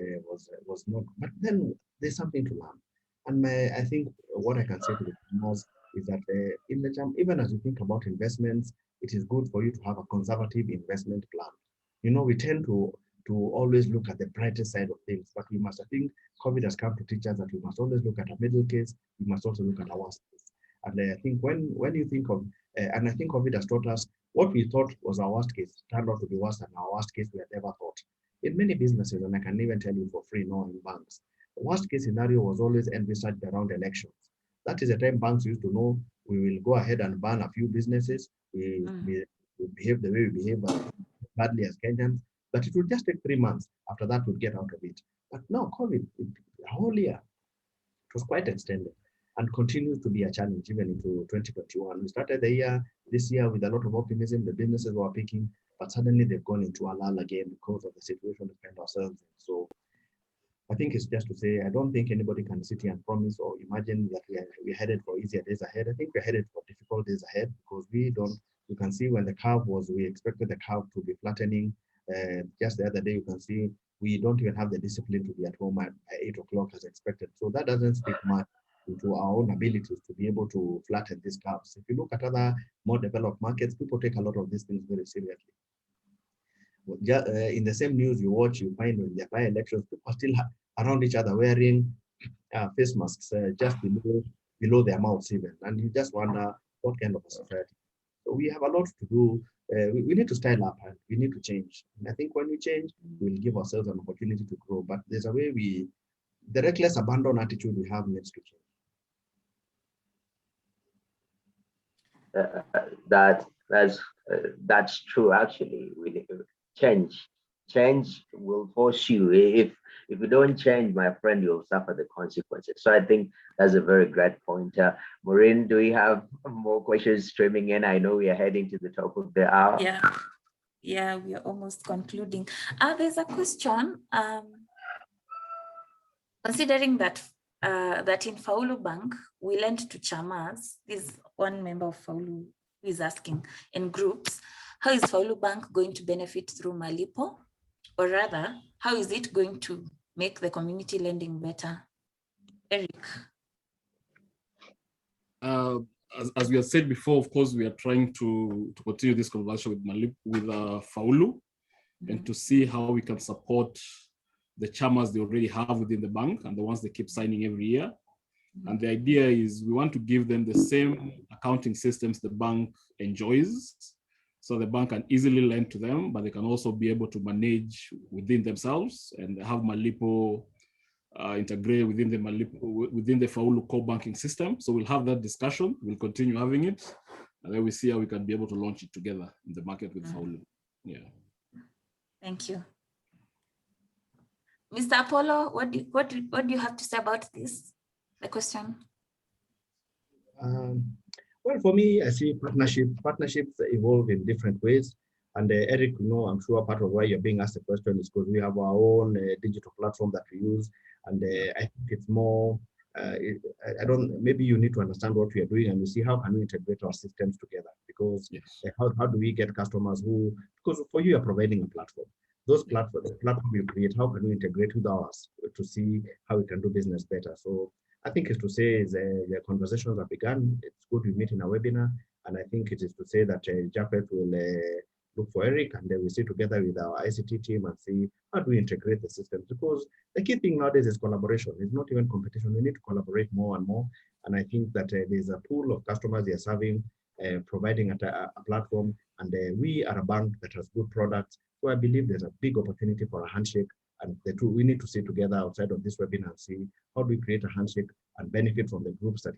E: not, but then there's something to learn. And I think what I can say to the farmers is that in the term, even as you think about investments, it is good for you to have a conservative investment plan. We tend to always look at the brighter side of things, but we must, I think COVID has come to teach us that we must always look at a middle case, we must also look at our worst case. And I think when you think of, and I think COVID has taught us what we thought was our worst case turned out to be worse than our worst case we had ever thought. In many businesses, and I can even tell you for free now in banks, worst case scenario was always envisaged around elections. That is the time banks used to know we will go ahead and ban a few businesses. We behave the way we behave badly as Kenyans, but it will just take 3 months. After that, we'll get out of it. But now COVID, a whole year, it was quite extended and continues to be a challenge even into 2021. We started this year with a lot of optimism. The businesses were picking, but suddenly they've gone into a lull again because of the situation we find ourselves in. So I think it's just to say, I don't think anybody can sit here and promise or imagine that we're headed for easier days ahead. I think we're headed for difficult days ahead because you can see when the curve we expected the curve to be flattening. Just the other day, you can see we don't even have the discipline to be at home at 8 o'clock as expected. So that doesn't speak much into our own abilities to be able to flatten these curves. If you look at other more developed markets, people take a lot of these things very seriously. In the same news you watch, you find when there are elections, people still around each other wearing face masks just below their mouths even. And you just wonder what kind of a society. So we have a lot to do. We need to style up and we need to change. And I think when we change, we'll give ourselves an opportunity to grow. But there's a way the reckless abandon attitude we have needs to
C: change. That's true. Actually, we change will force you. If you don't change, my friend, you'll suffer the consequences. So I think that's a very great point. Maureen, do we have more questions streaming in? I know we are heading to the top of the hour.
A: Yeah, we are almost concluding. There's a question. Considering that in Faulu Bank, we lend to CHAMAS. This one member of Faulu who is asking in groups, how is Faulu Bank going to benefit through Malipo? Or rather, how is it going to make the community lending better? Eric.
D: As we have said before, of course, we are trying to continue this conversation with Faulu and to see how we can support the CHAMAS they already have within the bank and the ones they keep signing every year. And the idea is we want to give them the same accounting systems the bank enjoys, so the bank can easily lend to them, but they can also be able to manage within themselves and have Malipo integrated within the Faulu core banking system. So we'll have that discussion. We'll continue having it, and then we see how we can be able to launch it together in the market with Faulu. Yeah.
A: Thank you. Mr. Apollo, what do you have to say about this? The question.
E: Well, for me, I see partnerships evolve in different ways. And Eric, I'm sure part of why you're being asked the question is because we have our own digital platform that we use. And I think it's more, maybe you need to understand what we are doing and you see how can we integrate our systems together, because how do we get customers because for you are providing a platform. Those platforms, the platform you create, how can we integrate with ours to see how we can do business better? So I think it's to say the conversations have begun. It's good we meet in a webinar. And I think it is to say that Japhet will look for Eric and then we sit together with our ICT team and see how do we integrate the systems, because the key thing nowadays is collaboration. It's not even competition. We need to collaborate more and more. And I think that there's a pool of customers they are serving, providing a platform, and we are a bank that has good products. So I believe there's a big opportunity for a handshake, and we need to sit together outside of this webinar and see how do we create a handshake and benefit from the groups that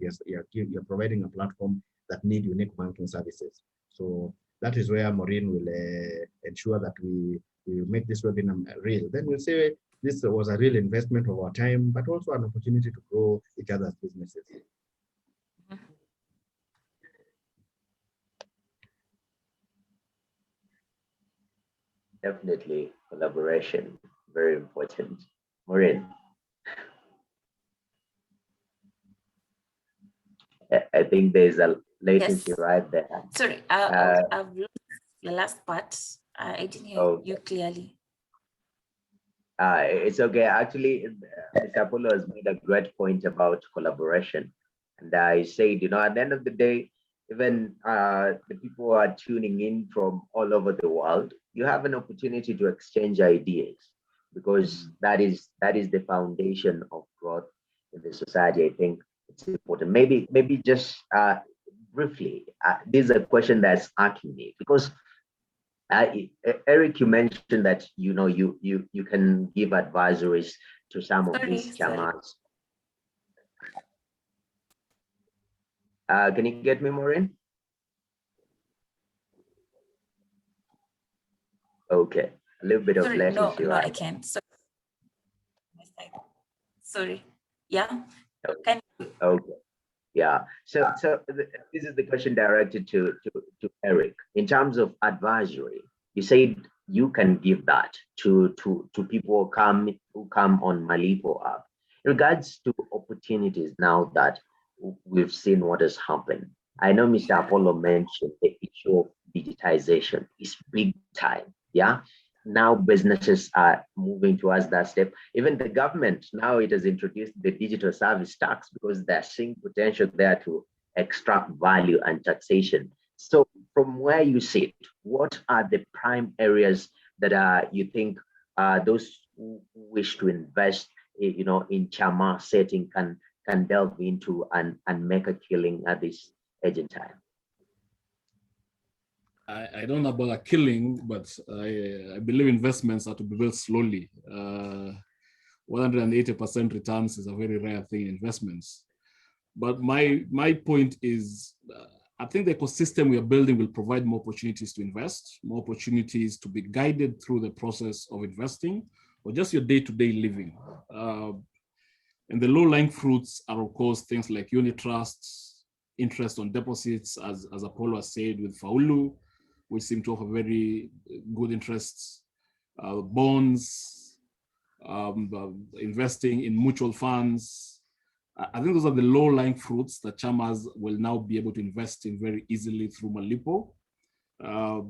E: you're providing a platform that need unique banking services. So that is where Maureen will ensure that we make this webinar real. Then we'll say this was a real investment of our time, but also an opportunity to grow each other's businesses.
C: Definitely collaboration, very important. Maureen. I think there's a latency right there.
A: Sorry, I've lost the last part. I didn't hear you clearly.
C: It's okay. Actually, Mr. Apollo has made a great point about collaboration. And I said, at the end of the day, even the people who are tuning in from all over the world, you have an opportunity to exchange ideas, because that is the foundation of growth in the society. I think it's important. Maybe just briefly, this is a question that's asking me, because Eric, you mentioned that you can give advisories some of these CHAMAS. Can you get me, Maureen? Okay, a little bit of latency.
A: No, I can't. Sorry. Yeah.
C: Okay. Okay. Yeah. So this is the question directed to Eric. In terms of advisory, you said you can give that to people who come on Malipo app. In regards to opportunities, now that we've seen what has happened, I know Mr. Apollo mentioned the issue of digitization is big time. Yeah. Now businesses are moving towards that step. Even the government, now it has introduced the digital service tax because they're seeing potential there to extract value and taxation. So from where you sit, what are the prime areas that you think those who wish to invest in CHAMA setting can delve into and make a killing at this agent time?
D: I don't know about a killing, but I believe investments are to be built slowly. 180% returns is a very rare thing in investments. But my point is, I think the ecosystem we are building will provide more opportunities to invest, more opportunities to be guided through the process of investing, or just your day-to-day living. And the low-lying fruits are, of course, things like unit trusts, interest on deposits, as Apollo has said with Faulu. We seem to have very good interests, bonds, investing in mutual funds. I think those are the low-lying fruits that CHAMAS will now be able to invest in very easily through Malipo.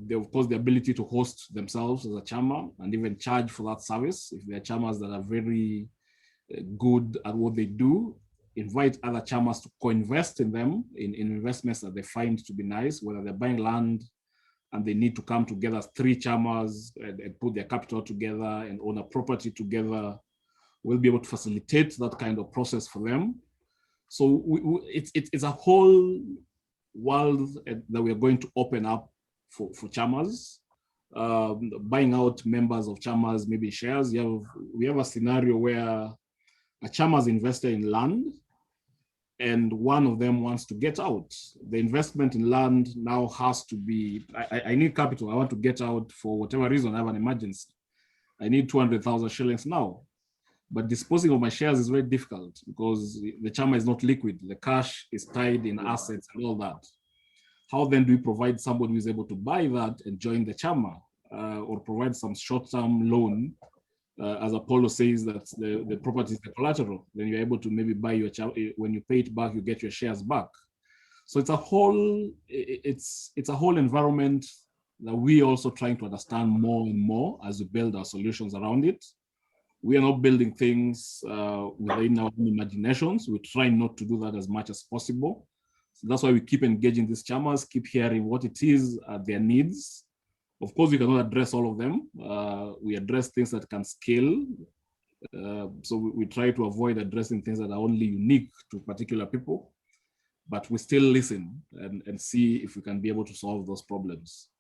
D: They, of course, the ability to host themselves as a CHAMA and even charge for that service. If there are CHAMAS that are very good at what they do, invite other CHAMAS to co-invest in them, in investments that they find to be nice, whether they're buying land, and they need to come together as 3 CHAMAS and put their capital together and own a property together. We'll be able to facilitate that kind of process for them. So it's a whole world that we're going to open up for CHAMAS. Buying out members of CHAMAS, maybe shares. We have a scenario where a CHAMAS invested in land, and one of them wants to get out. The investment in land now has to be, I need capital. I want to get out for whatever reason. I have an emergency. I need 200,000 shillings now. But disposing of my shares is very difficult because the CHAMA is not liquid. The cash is tied in assets and all that. How then do we provide somebody who is able to buy that and join the CHAMA or provide some short-term loan? As Apollo says, that the property is the collateral. Then you're able to maybe buy your when you pay it back, you get your shares back. So it's a whole environment that we also trying to understand more and more as we build our solutions around it. We are not building things within our own imaginations. We try not to do that as much as possible. So that's why we keep engaging these CHAMAS, keep hearing what it is, their needs. Of course, we cannot address all of them. We address things that can scale. So we try to avoid addressing things that are only unique to particular people, but we still listen and see if we can be able to solve those problems.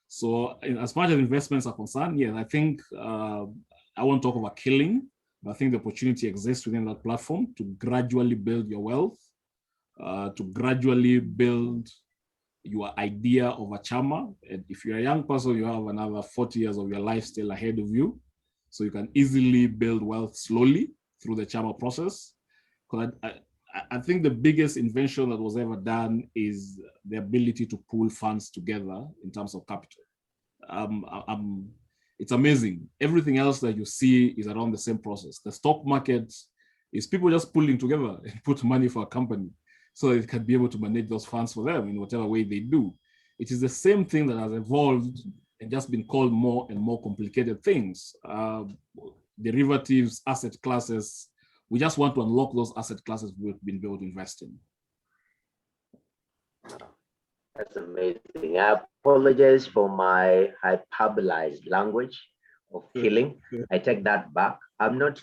D: So as far as investments are concerned, yes, I think I won't talk about killing, but I think the opportunity exists within that platform to gradually build your wealth, to gradually build your idea of a CHAMA. And if you're a young person, you have another 40 years of your life still ahead of you. So you can easily build wealth slowly through the CHAMA process. Because I think the biggest invention that was ever done is the ability to pool funds together in terms of capital. It's amazing. Everything else that you see is around the same process. The stock market is people just pulling together and put money for a company so that it can be able to manage those funds for them in whatever way they do. It is the same thing that has evolved and just been called more and more complicated things. Derivatives, asset classes. We just want to unlock those asset classes we've been able to invest in.
C: That's amazing. I apologize for my hyperbolized language of killing. I take that back. I'm not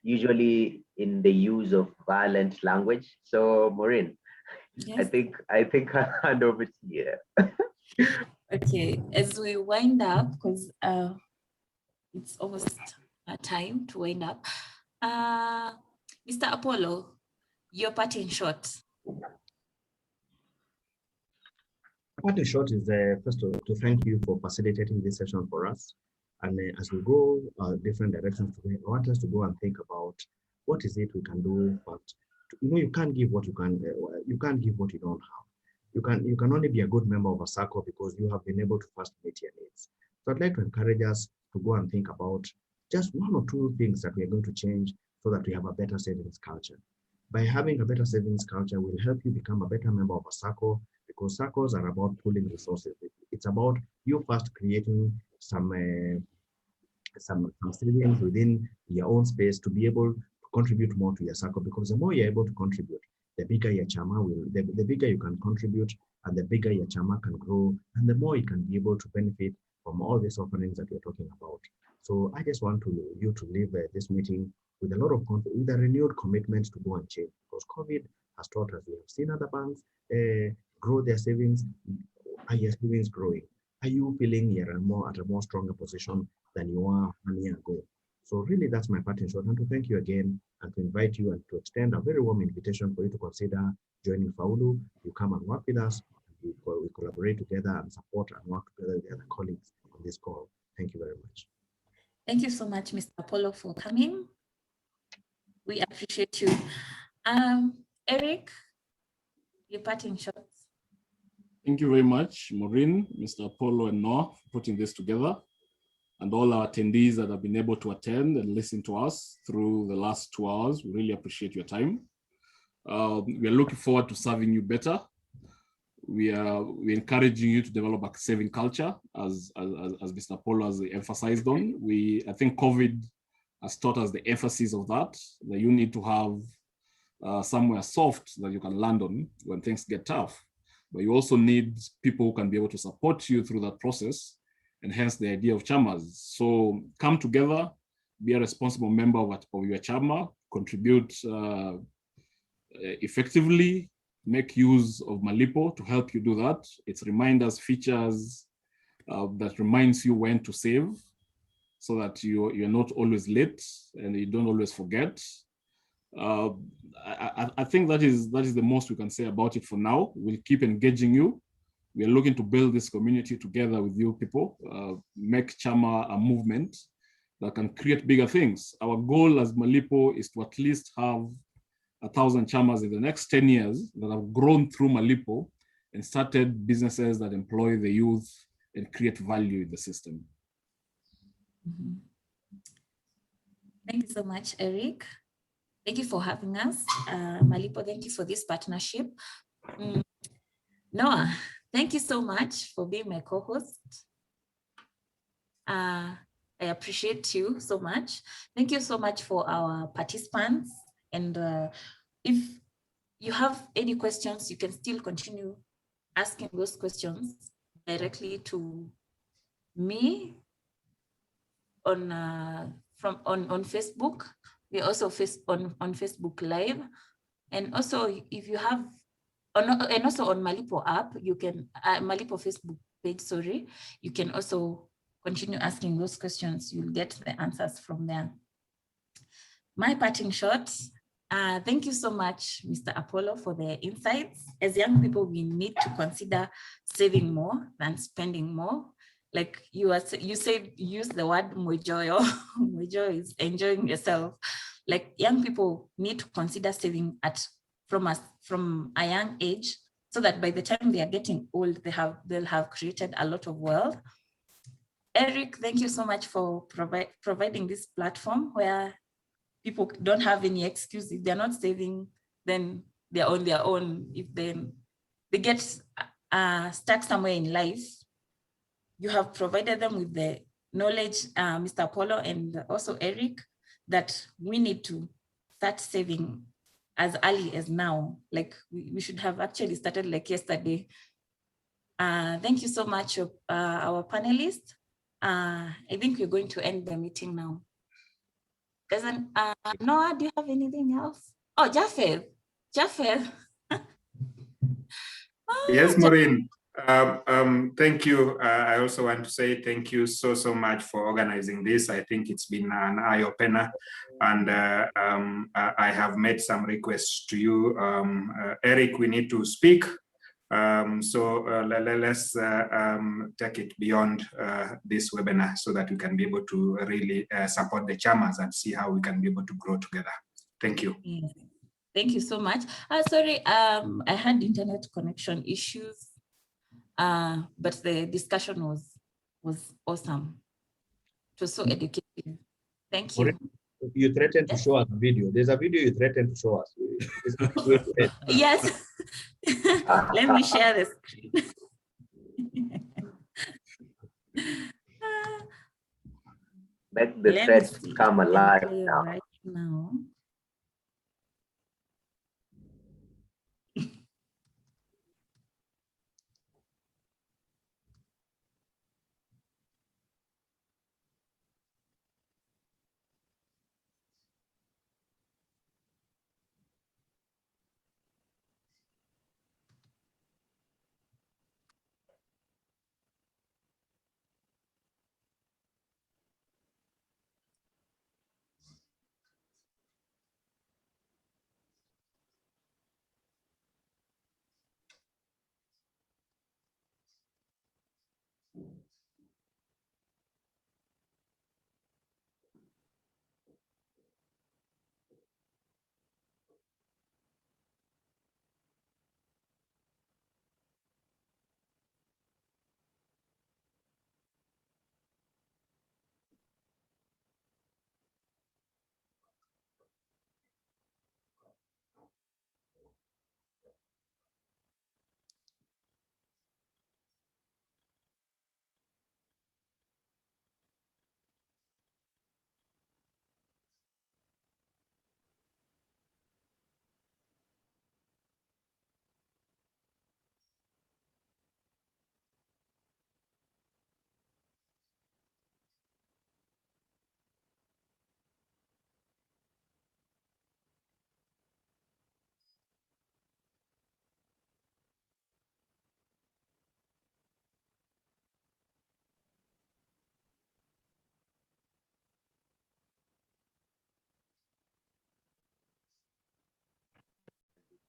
C: usually in the use of violent language. So Maureen, yes. I think I'll hand over to you.
A: Okay, as we wind up, because it's almost time to wind up. Mr. Apollo, your part in short.
E: Part in short is first to thank you for facilitating this session for us. And as we go different directions today, I want us to go and think about what is it we can do. But you can't give what you can't give what you don't have. You can only be a good member of a circle because you have been able to first meet your needs. So I'd like to encourage us to go and think about just one or two things that we are going to change so that we have a better savings culture. By having a better savings culture will help you become a better member of a circle, because circles are about pooling resources. It's about you first creating some savings within your own space to be able to contribute more to your circle, because the more you're able to contribute, the bigger your CHAMA will, the bigger you can contribute, and the bigger your CHAMA can grow, and the more you can be able to benefit from all these offerings that we're talking about. So I just want you to leave this meeting with a lot of with a renewed commitment to go and change, because COVID has taught us. We have seen other banks grow their savings. Are your savings growing? Are you feeling you're at a more stronger position than you were 1 year ago? So really, that's my part in short, and to thank you again and to invite you and to extend a very warm invitation for you to consider joining Faulu. You come and work with us. We collaborate together and support and work together with the other colleagues on this call. Thank you very much.
A: Thank you so much, Mr. Apollo, for coming. We appreciate you. Eric, your parting shots.
D: Thank you very much, Maureen, Mr. Apollo, and Noah for putting this together, and all our attendees that have been able to attend and listen to us through the last 2 hours. We really appreciate your time. We are looking forward to serving you better. We're encouraging you to develop a saving culture, as Mr. Apollo has emphasized on. I think COVID has taught us the emphasis of that you need to have somewhere soft that you can land on when things get tough. But you also need people who can be able to support you through that process, and hence the idea of CHAMAS. So come together, be a responsible member of your CHAMA, contribute effectively, make use of Malipo to help you do that. It's reminders, features that reminds you when to save, so that you're not always late and you don't always forget. I think that is the most we can say about it for now. We'll keep engaging you. We are looking to build this community together with you people, make CHAMA a movement that can create bigger things. Our goal as Malipo is to at least have 1,000 CHAMAs in the next 10 years that have grown through Malipo and started businesses that employ the youth and create value in the system.
A: Mm-hmm. Thank you so much, Eric. Thank you for having us. Malipo, thank you for this partnership. Noah, thank you so much for being my co-host. I appreciate you so much. Thank you so much for our participants. And if you have any questions, you can still continue asking those questions directly to me on Facebook. We're also on Facebook Live, and also if you have, and also on Malipo app, you can Malipo Facebook page. Sorry, you can also continue asking those questions. You'll get the answers from there. My parting shot. Thank you so much, Mr. Apollo, for the insights. As young people, we need to consider saving more than spending more. Like you said, use the word mojoyo. Mojoyo is enjoying yourself. Like young people need to consider saving from a young age, so that by the time they are getting old, they'll have created a lot of wealth. Eric, thank you so much for providing this platform where people don't have any excuse. If they're not saving, then they're on their own. If they get stuck somewhere in life, you have provided them with the knowledge, Mr. Apollo and also Eric, that we need to start saving as early as now. Like we should have actually started like yesterday. Thank you so much, our panelists. I think we're going to end the meeting now. Noah, do you have anything else? Oh, Jaffer.
B: Yes, Maureen. Thank you. I also want to say thank you so much for organizing this. I think it's been an eye-opener, and I have made some requests to you. Eric, we need to speak. Let's take it beyond this webinar so that we can be able to really support the CHAMAS and see how we can be able to grow together. Thank you.
A: Yes. Thank you so much. Sorry, I had internet connection issues, but the discussion was awesome. It was so educative. Thank you.
E: You threatened to show us a video. There's a video you threatened to show us.
A: Yes. Let me share the screen.
C: Make the threats come alive now.
A: Right now.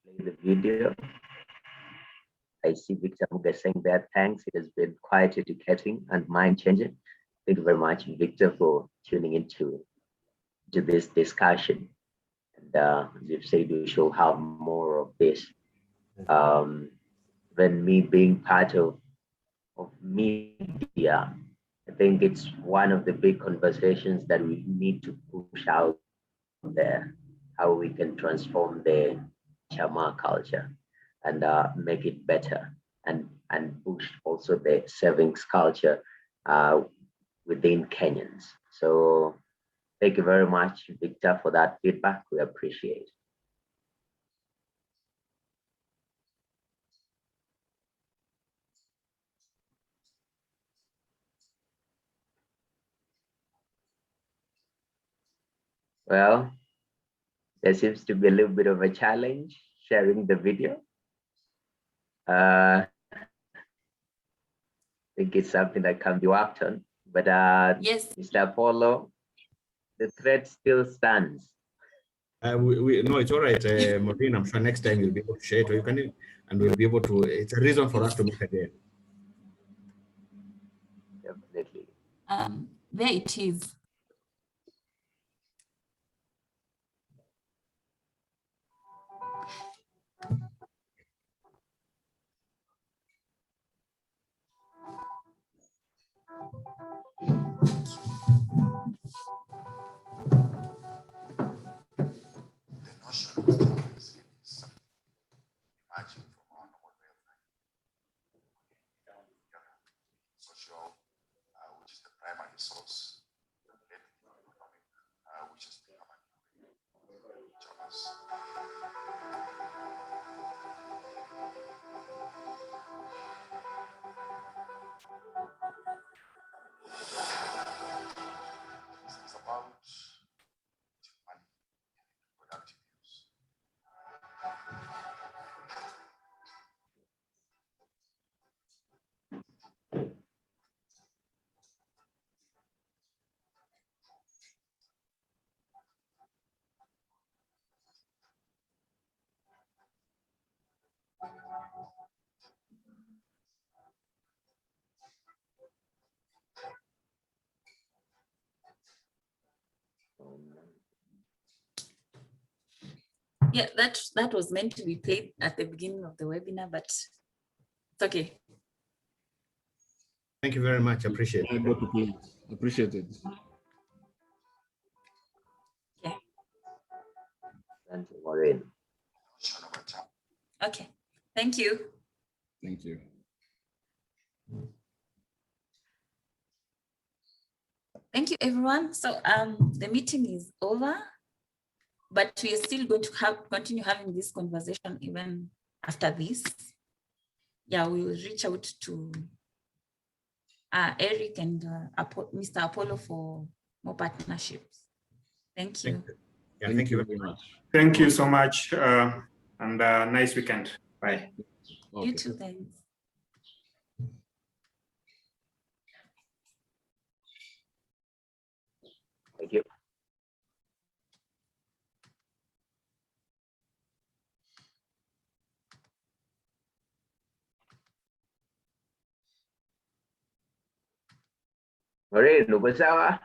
C: Play the video. I see Victor Muga saying that thanks. It has been quite educating and mind-changing. Thank you very much, Victor, for tuning into this discussion. And as you've said, we shall have more of this. When me being part of media, I think it's one of the big conversations that we need to push out there, how we can transform the Chama culture and make it better, and push also the savings culture within Kenyans. So thank you very much, Victor, for that feedback. We appreciate. Well, there seems to be a little bit of a challenge sharing the video. I think it's something that can be worked on, but
A: yes,
C: Mr. Apollo, the threat still stands.
E: No, it's all right, Maureen. I'm sure next time you'll be able to share it, or you can, and we'll be able to. It's a reason for us to meet again.
C: Definitely.
A: There it is.
F: Social, which is the primary source, which has become a CHAMAS. It's about money and productive use.
A: Yeah, that was meant to be played at the beginning of the webinar, but it's okay.
E: Thank you very much. Appreciate
D: I
E: it.
D: got to play it. Appreciate it.
A: Yeah.
C: Thank you, Maureen.
A: Okay. Thank you.
D: Thank you.
A: Thank you, everyone. So the meeting is over, but we are still going to continue having this conversation even after this. Yeah, we will reach out to Eric and Mr. Apollo for more partnerships. Thank you.
E: Yeah, thank you very
D: much.
B: Thank you so much, and nice weekend. Bye.
D: Okay.
A: You too, thanks.
C: Thank you. Maureen, uko sawa?